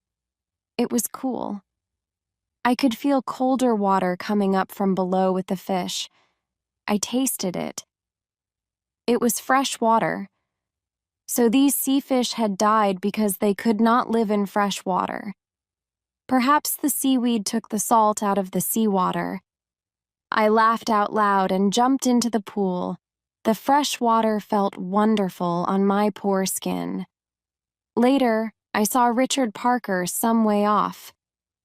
It was cool. I could feel colder water coming up from below with the fish. I tasted it. It was fresh water. So these sea fish had died because they could not live in fresh water. Perhaps the seaweed took the salt out of the seawater. I laughed out loud and jumped into the pool. The fresh water felt wonderful on my poor skin. Later, I saw Richard Parker some way off.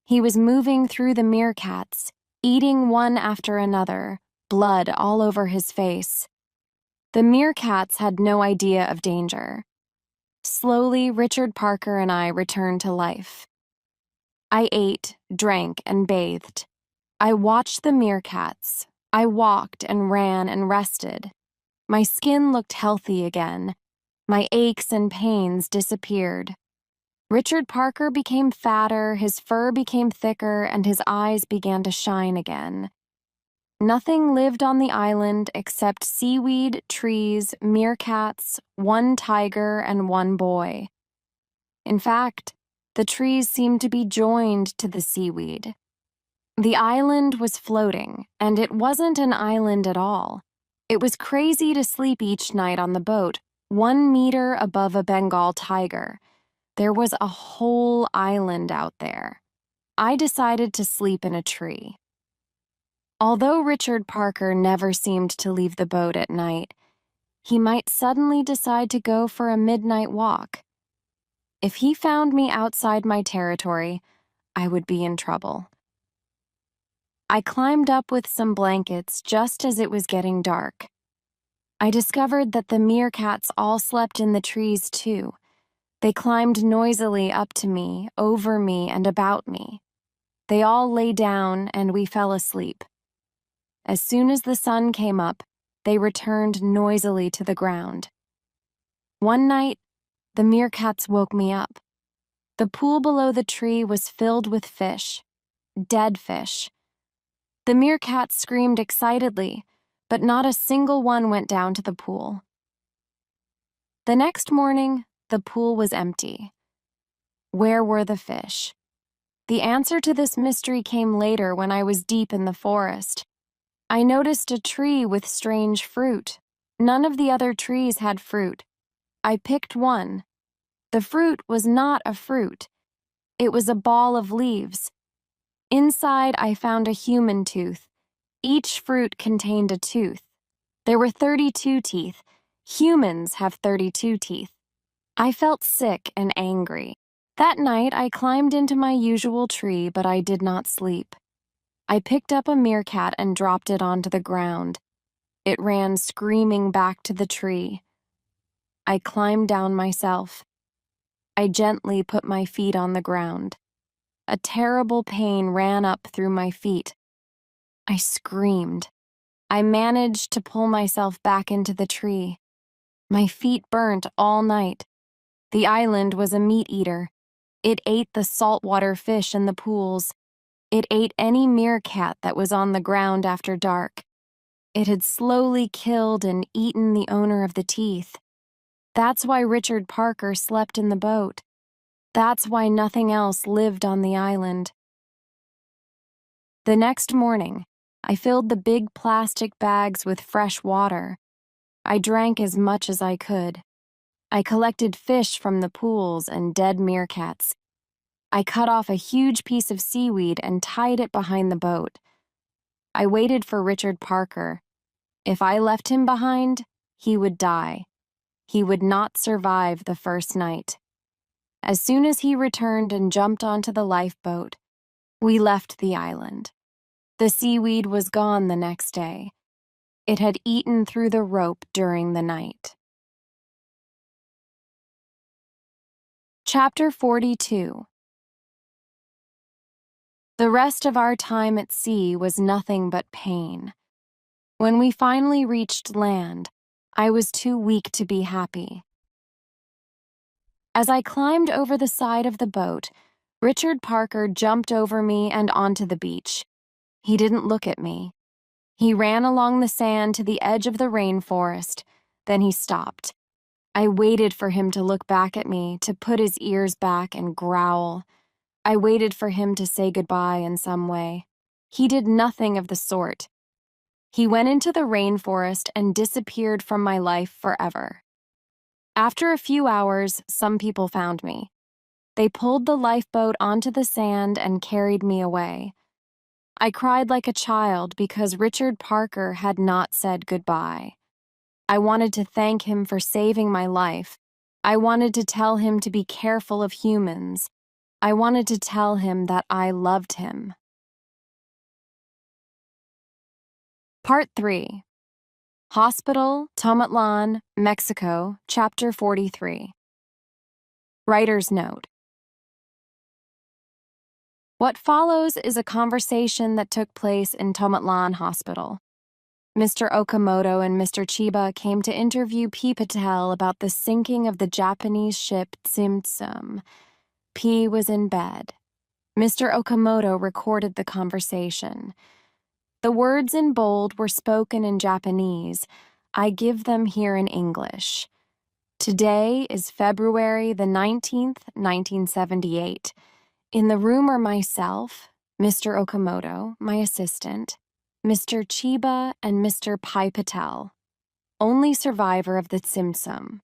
He was moving through the meerkats, eating one after another, blood all over his face. The meerkats had no idea of danger. Slowly, Richard Parker and I returned to life. I ate, drank, and bathed. I watched the meerkats. I walked and ran and rested. My skin looked healthy again. My aches and pains disappeared. Richard Parker became fatter, his fur became thicker, and his eyes began to shine again. Nothing lived on the island except seaweed, trees, meerkats, one tiger, and one boy. In fact, the trees seemed to be joined to the seaweed. The island was floating, and it wasn't an island at all. It was crazy to sleep each night on the boat, 1 meter above a Bengal tiger. There was a whole island out there. I decided to sleep in a tree. Although Richard Parker never seemed to leave the boat at night, he might suddenly decide to go for a midnight walk. If he found me outside my territory, I would be in trouble. I climbed up with some blankets just as it was getting dark. I discovered that the meerkats all slept in the trees too. They climbed noisily up to me, over me, and about me. They all lay down and we fell asleep. As soon as the sun came up, they returned noisily to the ground. One night, the meerkats woke me up. The pool below the tree was filled with fish, dead fish. The meerkats screamed excitedly, but not a single one went down to the pool. The next morning, the pool was empty. Where were the fish? The answer to this mystery came later when I was deep in the forest. I noticed a tree with strange fruit. None of the other trees had fruit. I picked one. The fruit was not a fruit. It was a ball of leaves. Inside, I found a human tooth. Each fruit contained a tooth. There were 32 teeth. Humans have 32 teeth. I felt sick and angry. That night, I climbed into my usual tree, but I did not sleep. I picked up a meerkat and dropped it onto the ground. It ran screaming back to the tree. I climbed down myself. I gently put my feet on the ground. A terrible pain ran up through my feet. I screamed. I managed to pull myself back into the tree. My feet burnt all night. The island was a meat eater. It ate the saltwater fish in the pools. It ate any meerkat that was on the ground after dark. It had slowly killed and eaten the owner of the teeth. That's why Richard Parker slept in the boat. That's why nothing else lived on the island. The next morning, I filled the big plastic bags with fresh water. I drank as much as I could. I collected fish from the pools and dead meerkats. I cut off a huge piece of seaweed and tied it behind the boat. I waited for Richard Parker. If I left him behind, he would die. He would not survive the first night. As soon as he returned and jumped onto the lifeboat, we left the island. The seaweed was gone the next day. It had eaten through the rope during the night. Chapter 42. The rest of our time at sea was nothing but pain. When we finally reached land, I was too weak to be happy. As I climbed over the side of the boat, Richard Parker jumped over me and onto the beach. He didn't look at me. He ran along the sand to the edge of the rainforest, then he stopped. I waited for him to look back at me, to put his ears back and growl. I waited for him to say goodbye in some way. He did nothing of the sort. He went into the rainforest and disappeared from my life forever. After a few hours, some people found me. They pulled the lifeboat onto the sand and carried me away. I cried like a child because Richard Parker had not said goodbye. I wanted to thank him for saving my life. I wanted to tell him to be careful of humans. I wanted to tell him that I loved him. Part 3. Hospital, Tomatlan, Mexico, Chapter 43. Writer's Note. What follows is a conversation that took place in Tomatlan Hospital. Mr. Okamoto and Mr. Chiba came to interview P. Patel about the sinking of the Japanese ship Tsimtsum. P. was in bed. Mr. Okamoto recorded the conversation. The words in bold were spoken in Japanese. I give them here in English. Today is February the 19th, 1978. In the room are myself, Mr. Okamoto, my assistant, Mr. Chiba, and Mr. Pai Patel, only survivor of the Tsimtsum.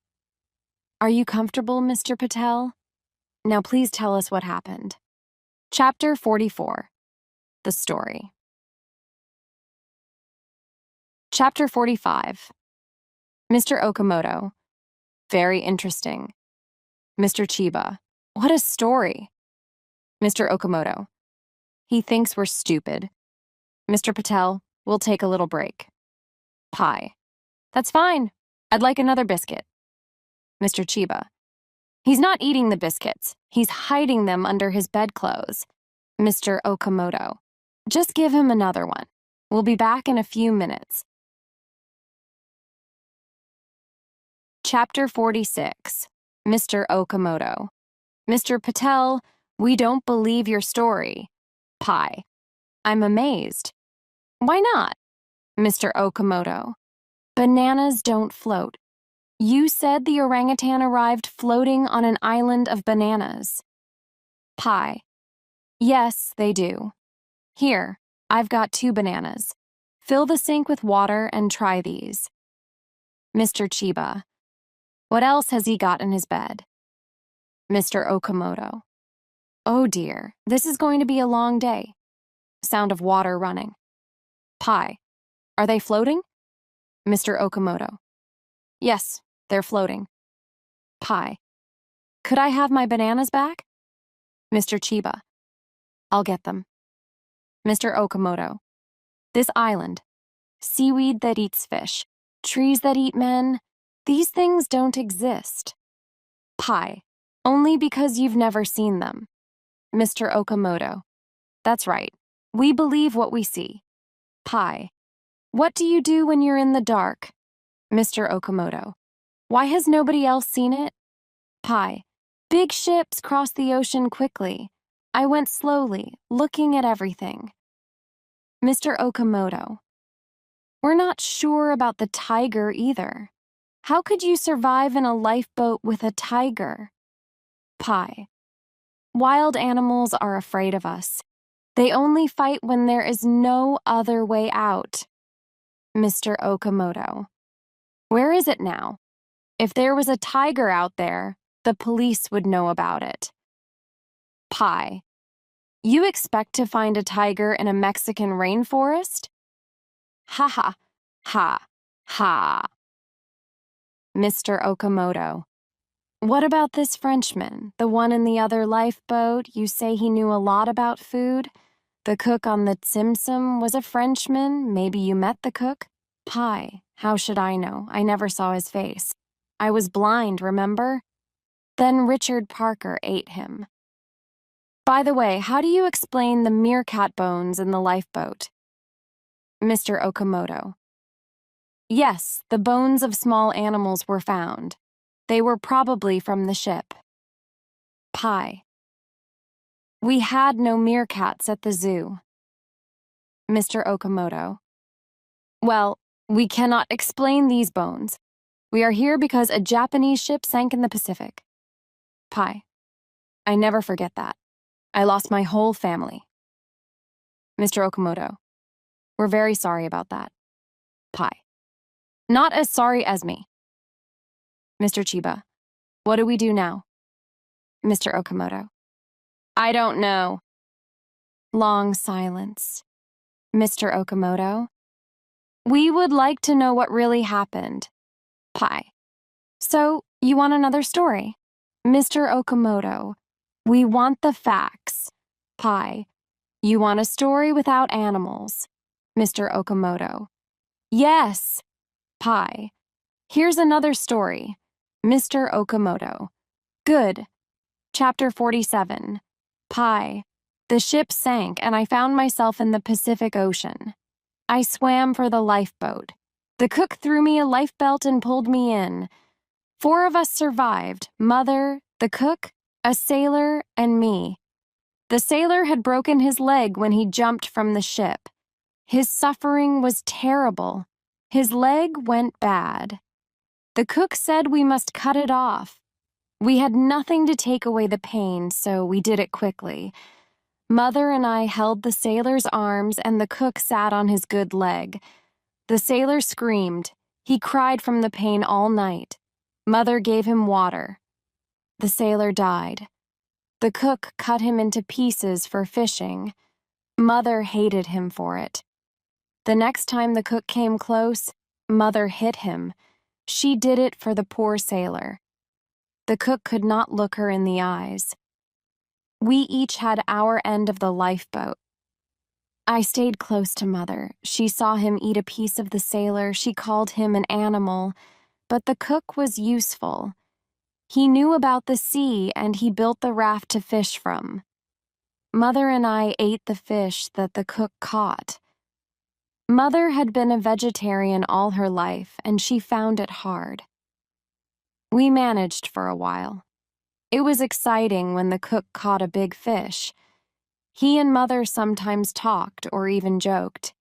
Are you comfortable, Mr. Patel? Now please tell us what happened. Chapter 44. The Story. Chapter 45. Mr. Okamoto. Very interesting. Mr. Chiba. What a story. Mr. Okamoto. He thinks we're stupid. Mr. Patel, we'll take a little break. Pai. That's fine. I'd like another biscuit. Mr. Chiba. He's not eating the biscuits. He's hiding them under his bedclothes. Mr. Okamoto. Just give him another one. We'll be back in a few minutes. Chapter 46. Mr. Okamoto. Mr. Patel, we don't believe your story. Pai. I'm amazed. Why not? Mr. Okamoto. Bananas don't float. You said the orangutan arrived floating on an island of bananas. Pai. Yes, they do. Here, I've got 2 bananas. Fill the sink with water and try these. Mr. Chiba. What else has he got in his bed? Mr. Okamoto. Oh dear, this is going to be a long day. Sound of water running. Pai. Are they floating? Mr. Okamoto. Yes, they're floating. Pai. Could I have my bananas back? Mr. Chiba. I'll get them. Mr. Okamoto. This island. Seaweed that eats fish. Trees that eat men. These things don't exist. Pai. Only because you've never seen them. Mr. Okamoto. That's right. We believe what we see. Pai. What do you do when you're in the dark? Mr. Okamoto. Why has nobody else seen it? Pi. Big ships cross the ocean quickly. I went slowly, looking at everything. Mr. Okamoto. We're not sure about the tiger either. How could you survive in a lifeboat with a tiger? Pi. Wild animals are afraid of us. They only fight when there is no other way out. Mr. Okamoto. Where is it now? If there was a tiger out there, the police would know about it. Pi. You expect to find a tiger in a Mexican rainforest? Ha ha, ha, ha. Mr. Okamoto. What about this Frenchman, the one in the other lifeboat? You say he knew a lot about food? The cook on the Tsimtsum was a Frenchman. Maybe you met the cook? Pi. How should I know? I never saw his face. I was blind, remember? Then Richard Parker ate him. By the way, how do you explain the meerkat bones in the lifeboat? Mr. Okamoto. Yes, the bones of small animals were found. They were probably from the ship. Pi. We had no meerkats at the zoo. Mr. Okamoto. Well, we cannot explain these bones. We are here because a Japanese ship sank in the Pacific. Pi. I never forget that. I lost my whole family. Mr. Okamoto. We're very sorry about that. Pi. Not as sorry as me. Mr. Chiba. What do we do now? Mr. Okamoto. I don't know. Long silence. Mr. Okamoto. We would like to know what really happened. Pi. So, you want another story? Mr. Okamoto. We want the facts. Pi. You want a story without animals. Mr. Okamoto. Yes. Pi. Here's another story. Mr. Okamoto. Good. Chapter 47. Pi. The ship sank and I found myself in the Pacific Ocean. I swam for the lifeboat. The cook threw me a lifebelt and pulled me in. 4 of us survived: Mother, the cook, a sailor, and me. The sailor had broken his leg when he jumped from the ship. His suffering was terrible. His leg went bad. The cook said we must cut it off. We had nothing to take away the pain, so we did it quickly. Mother and I held the sailor's arms and the cook sat on his good leg. The sailor screamed. He cried from the pain all night. Mother gave him water. The sailor died. The cook cut him into pieces for fishing. Mother hated him for it. The next time the cook came close, Mother hit him. She did it for the poor sailor. The cook could not look her in the eyes. We each had our end of the lifeboat. I stayed close to Mother. She saw him eat a piece of the sailor. She called him an animal. But the cook was useful. He knew about the sea and he built the raft to fish from. Mother and I ate the fish that the cook caught. Mother had been a vegetarian all her life and she found it hard. We managed for a while. It was exciting when the cook caught a big fish. He and Mother sometimes talked or even joked.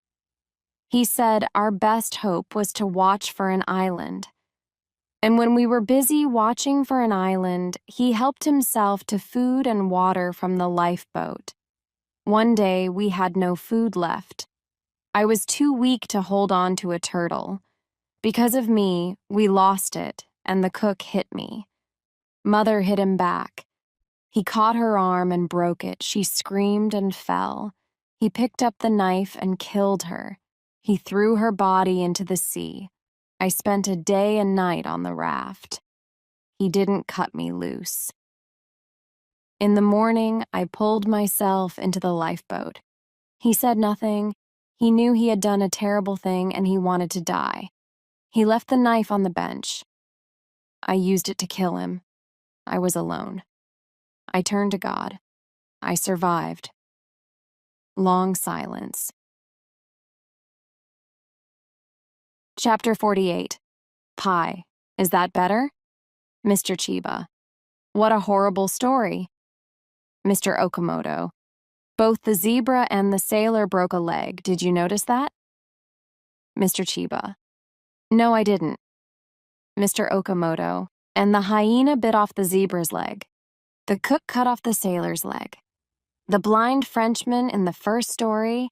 He said our best hope was to watch for an island. And when we were busy watching for an island, he helped himself to food and water from the lifeboat. One day, we had no food left. I was too weak to hold on to a turtle. Because of me, we lost it, and the cook hit me. Mother hit him back. He caught her arm and broke it. She screamed and fell. He picked up the knife and killed her. He threw her body into the sea. I spent a day and night on the raft. He didn't cut me loose. In the morning, I pulled myself into the lifeboat. He said nothing. He knew he had done a terrible thing and he wanted to die. He left the knife on the bench. I used it to kill him. I was alone. I turned to God. I survived. Long silence. Chapter 48. Pie. Is that better? Mr. Chiba. What a horrible story. Mr. Okamoto. Both the zebra and the sailor broke a leg. Did you notice that? Mr. Chiba. No, I didn't. Mr. Okamoto. And the hyena bit off the zebra's leg. The cook cut off the sailor's leg. The blind Frenchman in the first story,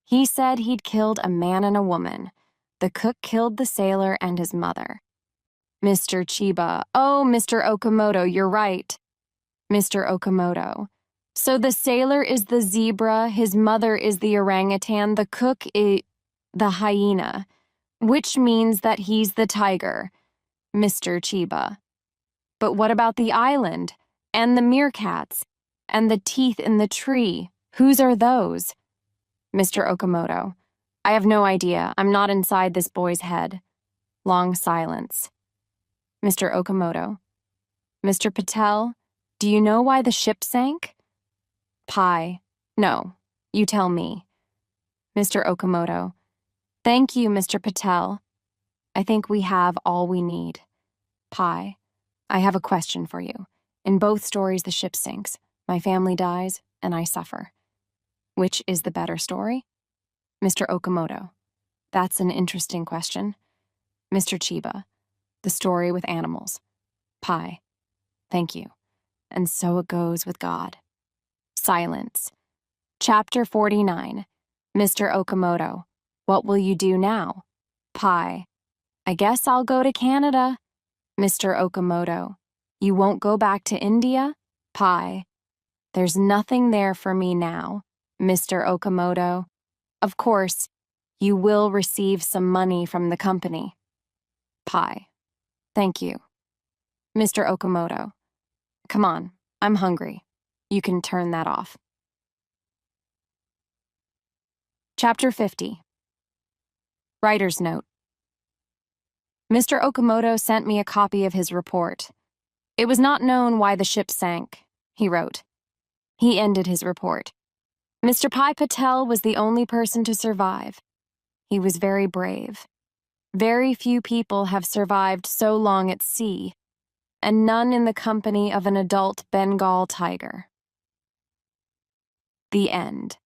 he said he'd killed a man and a woman. The cook killed the sailor and his mother. Mr. Chiba. Oh, Mr. Okamoto, you're right. Mr. Okamoto. So the sailor is the zebra, his mother is the orangutan, the cook is the hyena, which means that he's the tiger. Mr. Chiba. But what about the island, and the meerkats, and the teeth in the tree? Whose are those? Mr. Okamoto. I have no idea. I'm not inside this boy's head. Long silence. Mr. Okamoto. Mr. Patel, do you know why the ship sank? Pie. No. You tell me. Mr. Okamoto. Thank you, Mr. Patel. I think we have all we need. Pie. I have a question for you. In both stories, the ship sinks. My family dies, and I suffer. Which is the better story? Mr. Okamoto. That's an interesting question. Mr. Chiba. The story with animals. Pie. Thank you. And so it goes with God. Silence. Chapter 49. Mr. Okamoto. What will you do now? Pie. I guess I'll go to Canada. Mr. Okamoto. You won't go back to India? Pie. There's nothing there for me now. Mr. Okamoto. Of course, you will receive some money from the company. Pie. Thank you. Mr. Okamoto. Come on, I'm hungry. You can turn that off. Chapter 50. Writer's Note. Mr. Okamoto sent me a copy of his report. It was not known why the ship sank, he wrote. He ended his report. Mr. Pai Patel was the only person to survive. He was very brave. Very few people have survived so long at sea, and none in the company of an adult Bengal tiger. The end.